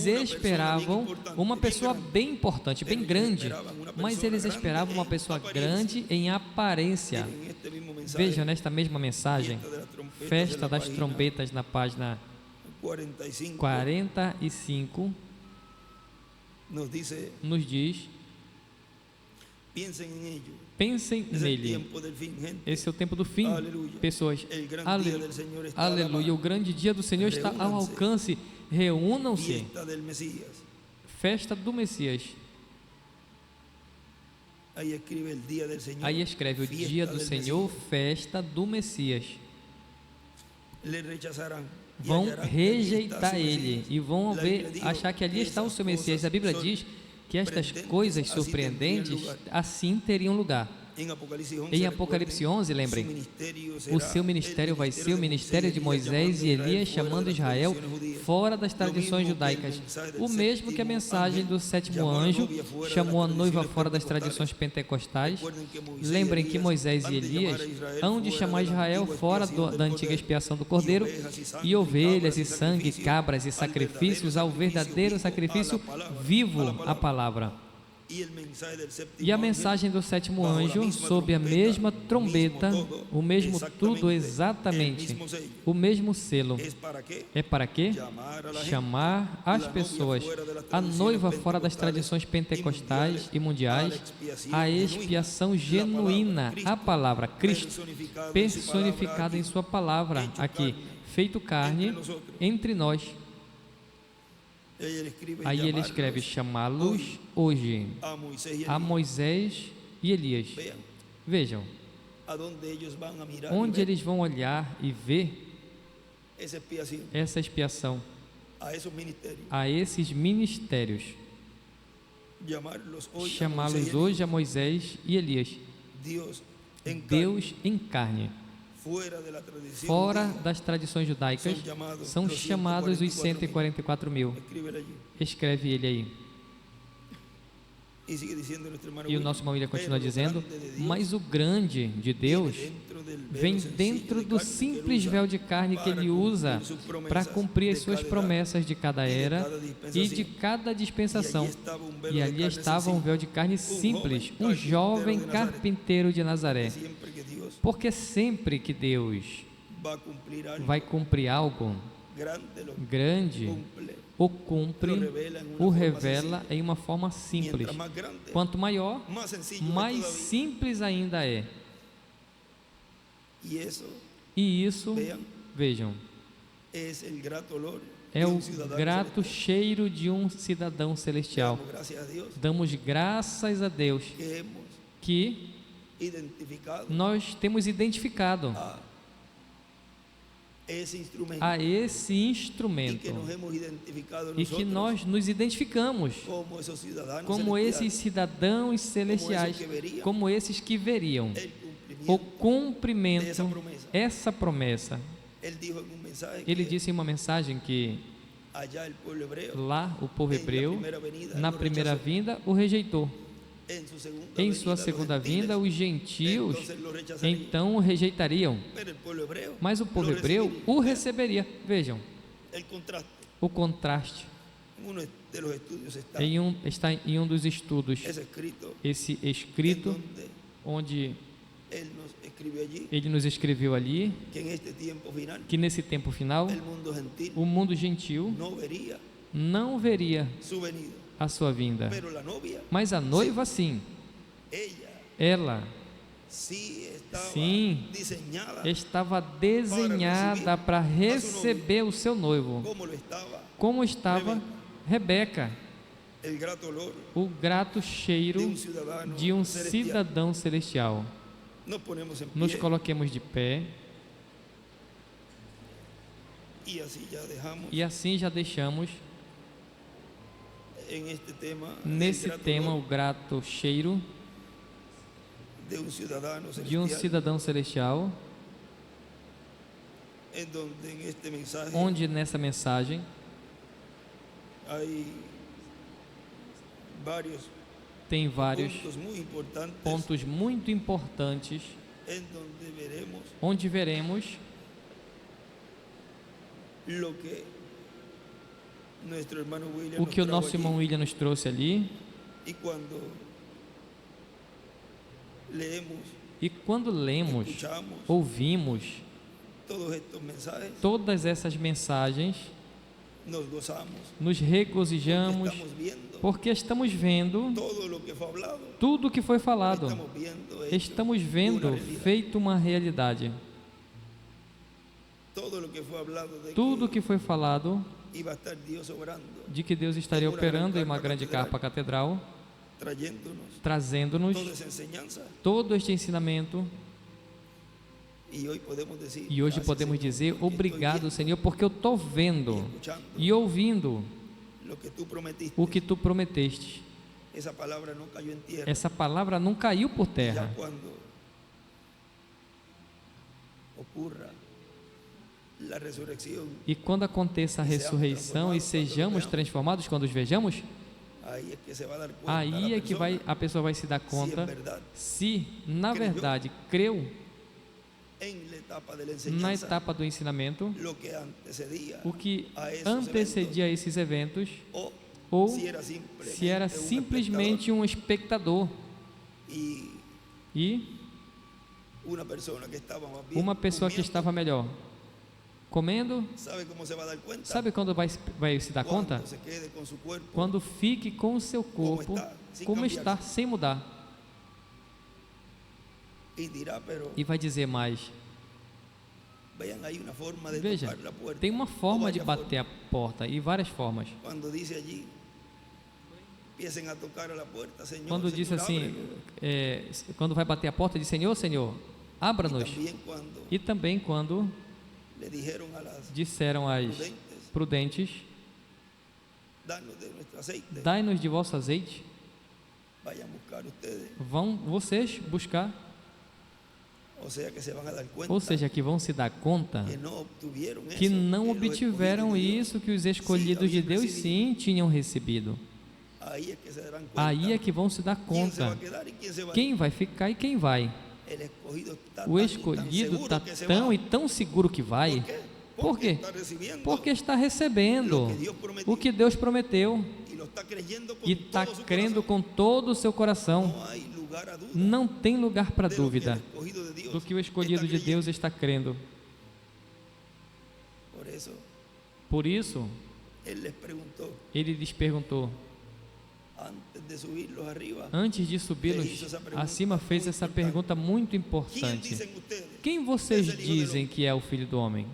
esperavam uma pessoa bem importante, bem grande, mas eles esperavam uma pessoa grande em aparência. Vejam nesta mesma mensagem, Festa das Trombetas, na página 45, nos diz: pensem nele. Esse é o tempo do fim, pessoas. Aleluia. O grande dia do Senhor está ao alcance. Reúnam-se. Festa do Messias. Aí escreve: o dia do Senhor, festa do Messias. Vão rejeitar ele e vão achar que ali está o seu Messias. A Bíblia diz que estas coisas surpreendentes assim teriam lugar. Em Apocalipse 11, lembrem, o seu ministério vai ser o ministério de Moisés e Elias, chamando Israel fora das tradições judaicas, o mesmo que a mensagem do sétimo anjo chamou a noiva fora das tradições pentecostais. Lembrem que Moisés e Elias hão de chamar Israel fora da antiga expiação do cordeiro, e ovelhas e sangue, cabras e sacrifícios ao verdadeiro sacrifício vivo, a palavra. E a mensagem do sétimo anjo, sob a mesma trombeta, o mesmo tudo exatamente, o mesmo selo. É para quê? Chamar as pessoas, a noiva fora das tradições pentecostais e mundiais, à expiação genuína, a palavra Cristo, personificada em sua palavra, aqui, feito carne, entre nós. Aí ele escreve: chamá-los hoje, a Moisés e Elias. Vejam, onde eles vão olhar e ver essa expiação, a esses ministérios. Chamá-los hoje a Moisés e Elias. Deus em carne. Fora das tradições judaicas, são chamados os 144 mil. Escreve ele aí. E o nosso irmão William continua dizendo: mas o grande de Deus vem dentro do simples véu de carne que ele usa para cumprir as suas promessas de cada era e de cada dispensação. E ali estava um véu de carne simples, um jovem carpinteiro de Nazaré. Porque sempre que Deus vai cumprir algo grande, o cumpre, o revela em uma forma simples. Quanto maior, mais simples ainda é. E isso, vejam, é o grato cheiro de um cidadão celestial. Damos graças a Deus que nós temos identificado a esse instrumento e que nós nos identificamos como esses cidadãos celestiais, como esses que veriam o cumprimento, essa promessa. Ele disse em uma mensagem que lá o povo hebreu, na primeira vinda, o rejeitou. Em sua segunda vinda, os gentios então o rejeitariam, mas o povo hebreu o receberia. Vejam o contraste. Está em um dos estudos, esse escrito, onde ele nos escreveu ali que nesse tempo final o mundo gentil não veria a sua vinda, mas a noiva sim, ela Sim, estava desenhada para receber o seu noivo. Como estava Rebeca? O grato cheiro de um cidadão celestial. Nos coloquemos de pé. E assim já deixamos nesse tema o grato cheiro de um cidadão celestial, onde nessa mensagem tem vários pontos muito importantes, onde veremos o que o nosso irmão William nos trouxe ali. E quando lemos, ouvimos todas essas mensagens, nos regozijamos, porque estamos vendo tudo o que foi falado, estamos vendo feito uma realidade. Tudo o que foi falado de que Deus estaria operando em uma grande carpa catedral, trazendo-nos todo este ensinamento. E hoje podemos dizer: obrigado, Senhor, porque eu estou vendo e ouvindo o que tu prometeste. Essa palavra não caiu por terra. E quando aconteça a ressurreição e sejamos transformados, quando os vejamos, aí é que a pessoa vai se dar conta se, na verdade, creu na etapa do ensinamento, o que antecedia esses eventos, ou se era simplesmente um espectador e uma pessoa que estava melhor comendo. Sabe quando vai se dar conta? Quando fique com o seu corpo como está, sem mudar. E vai dizer mais: veja, tem uma forma de bater a porta, e várias formas. Quando diz assim, quando vai bater a porta, diz: Senhor, Senhor, abra-nos. E também quando disseram às prudentes: dai-nos de vosso azeite. Vão vocês buscar. Ou seja, que vão se dar conta que não obtiveram isso que os escolhidos de Deus sim tinham recebido. Aí é que vão se dar conta quem vai ficar e quem vai. O escolhido está tão e tão seguro que vai. Por quê? Porque está recebendo o que Deus prometeu e está crendo com todo o seu coração. Não tem lugar para dúvida do que o escolhido de Deus está crendo. Por isso, ele lhes perguntou, antes de subi-los acima, fez essa pergunta muito importante: quem vocês dizem que é o Filho do Homem?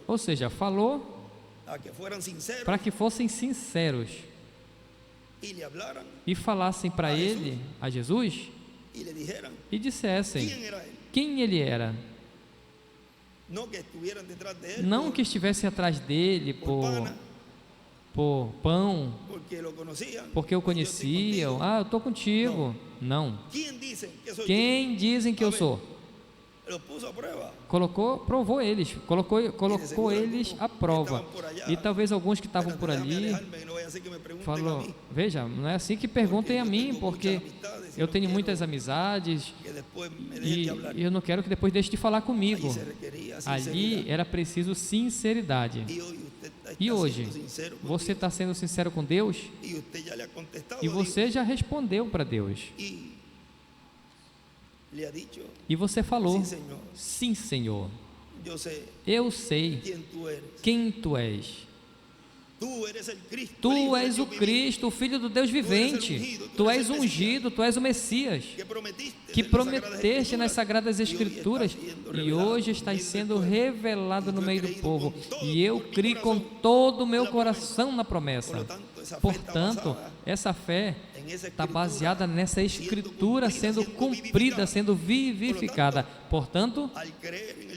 Ou seja, falou para que fossem sinceros e falassem para ele, a Jesus, e dissessem quem ele era. Não que estivessem atrás dele por pão, porque o conheciam. Ah, eu estou contigo. Não. Quem dizem que eu sou? Provou eles, colocou eles à prova. E talvez alguns que estavam por ali falou: veja, não é assim que perguntem a mim, porque eu tenho muitas amizades e eu não quero que depois deixe de falar comigo. Ali era preciso sinceridade. E hoje, você está sendo sincero com Deus? E você já respondeu para Deus. E você falou: sim, Senhor, eu sei quem tu és. Tu és o Cristo, o Filho do Deus vivente. Tu és ungido, Tu és o Messias, que prometeste nas Sagradas Escrituras e hoje estás sendo revelado no meio do povo. E eu criei com todo o meu coração na promessa. Portanto, essa fé está baseada nessa Escritura sendo cumprida, sendo vivificada. Portanto,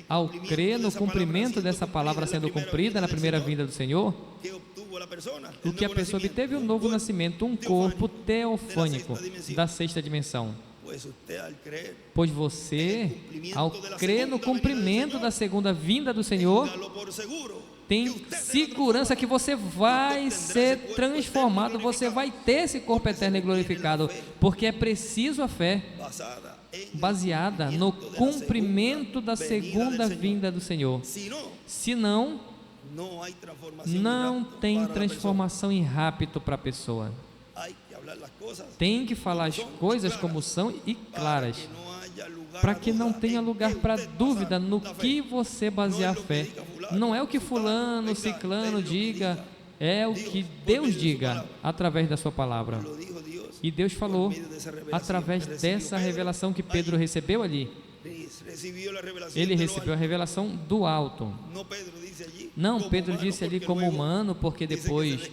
ao crer no cumprimento dessa palavra sendo cumprida na primeira vinda do Senhor, o que a pessoa obteve um novo nascimento, um corpo teofânico da sexta dimensão. Pois você, ao crer no cumprimento da segunda vinda do Senhor, tem segurança que você vai ser transformado, você vai ter esse corpo eterno e glorificado, porque é preciso a fé baseada no cumprimento da segunda vinda do Senhor. Senão, não tem transformação em rápido para a pessoa. Tem que falar as coisas como são e claras, para que não tenha lugar para dúvida no que você basear a fé. Não é o que fulano, ciclano diga, é o que Deus diga através da sua palavra. E Deus falou através dessa revelação que Pedro recebeu ali. Ele recebeu a revelação do alto. Não, Pedro disse ali como humano, porque depois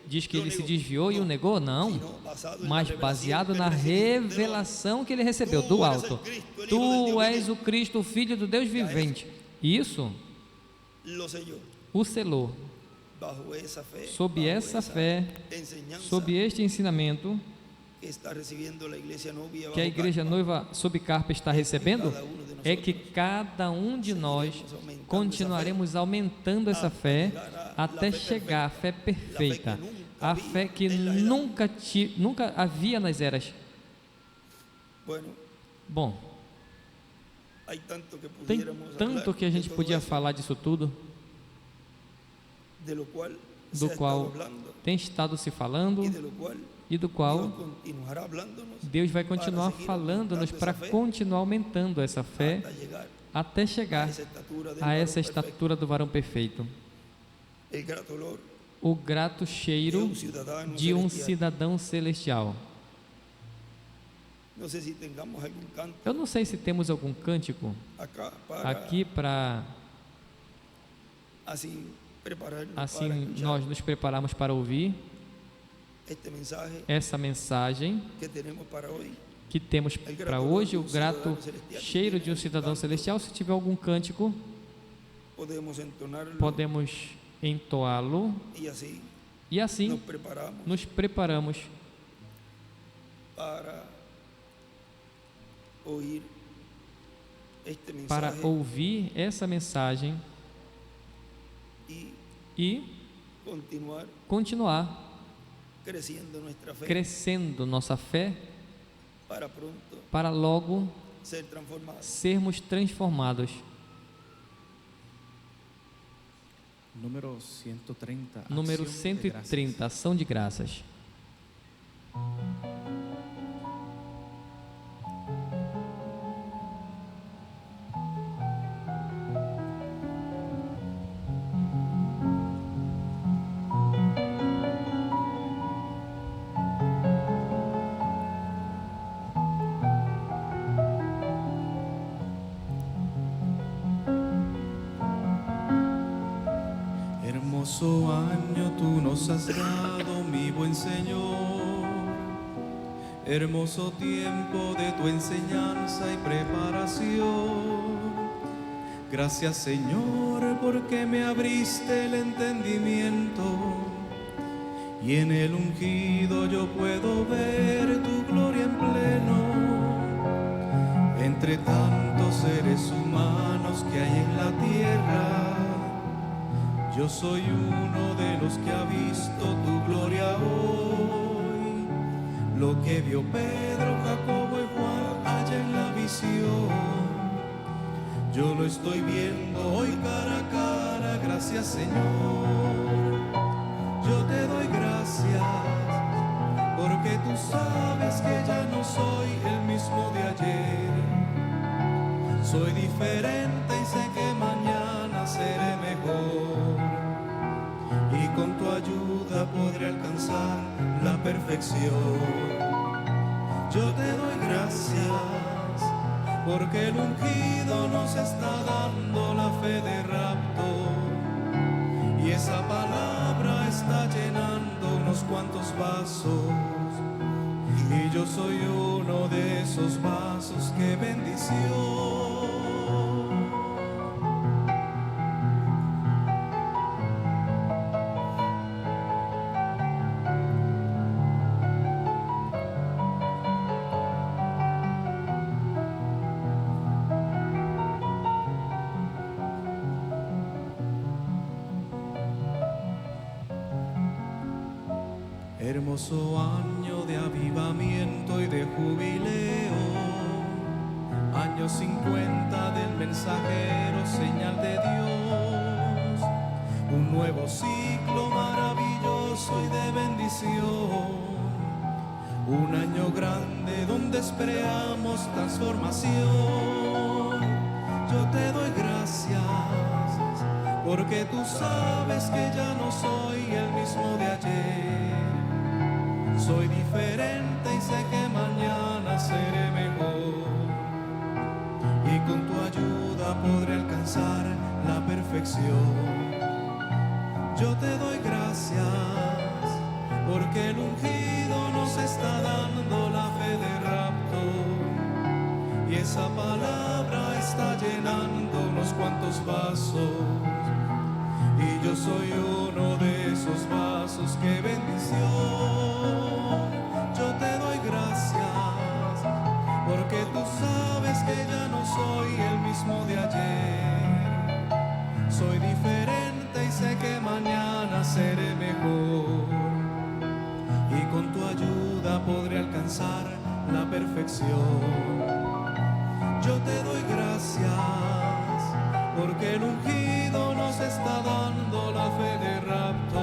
diz que ele se desviou e o negou. Não, mas baseado na revelação que ele recebeu do alto. Tu és o Cristo, o Filho do Deus vivente. Isso o selou. Sob essa fé, sob este ensinamento que a igreja noiva sob carpa está recebendo, é que cada um de nós continuaremos aumentando essa fé até chegar à fé perfeita, a fé que nunca havia nas eras. Bom, tem tanto que a gente podia falar disso tudo, do qual tem estado se falando e do qual Deus vai continuar falando-nos para continuar aumentando essa fé até chegar a essa estatura do varão perfeito. O grato cheiro de um cidadão celestial. Eu não sei se temos algum cântico aqui para assim nós nos prepararmos para ouvir essa mensagem que temos para hoje, o grato cheiro de um cidadão celestial. Se tiver algum cântico, podemos entoá-lo e assim nos preparamos para ouvir essa mensagem e continuar crescendo nossa fé para logo sermos transformados. Número 130. Número 130, ação de graças. Hermoso año tú nos has dado, mi buen Señor. Hermoso tiempo de tu enseñanza y preparación. Gracias, Señor, porque me abriste el entendimiento y en el ungido yo puedo ver tu gloria en pleno. Entre tantos seres humanos que hay en la tierra, yo soy uno de los que ha visto tu gloria hoy. Lo que vio Pedro, Jacobo y Juan allá en la visión, yo lo estoy viendo hoy cara a cara. Gracias, Señor. Yo te doy gracias porque tú sabes que ya no soy el mismo de ayer. Soy diferente y sé que mañana seré mejor. Y con tu ayuda alcanzar la perfección. Yo te doy gracias porque el ungido nos está dando la fe de rapto, y esa palabra está llenando unos cuantos vasos, y yo soy uno de esos vasos. ¡Qué bendición! Hermoso año de avivamiento y de jubileo, año 50 del mensajero, señal de Dios, un nuevo ciclo maravilloso y de bendición, un año grande donde esperamos transformación. Yo te doy gracias porque tú sabes que ya no soy el mismo de ayer. Soy diferente y sé que mañana seré mejor, y con tu ayuda podré alcanzar la perfección. Yo te doy gracias porque el ungido nos está dando la fe de rapto, y esa palabra está llenando unos cuantos vasos, y yo soy uno de esos vasos. ¡Qué bendición! Yo te doy gracias porque tú sabes que ya no soy el mismo de ayer. Soy diferente y sé que mañana seré mejor, y con tu ayuda podré alcanzar la perfección. Yo te doy gracias porque el ungido nos está dando la fe de rapto,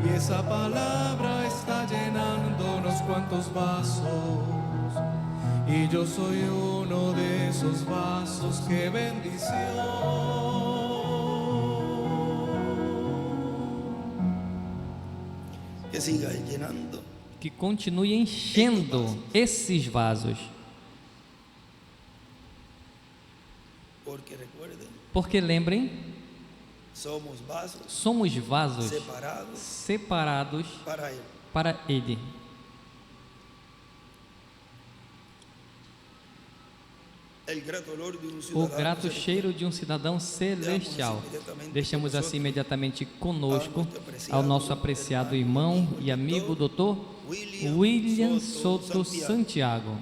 y esa palabra está llenando unos cuantos vasos, y yo soy uno de esos vasos. ¡Qué bendición! Que siga llenando, que continue enchendo esses vasos. Porque lembrem, somos vasos separados para Ele. O grato cheiro de um cidadão celestial. Deixamos assim imediatamente conosco ao nosso apreciado irmão e amigo Dr. William Soto Santiago.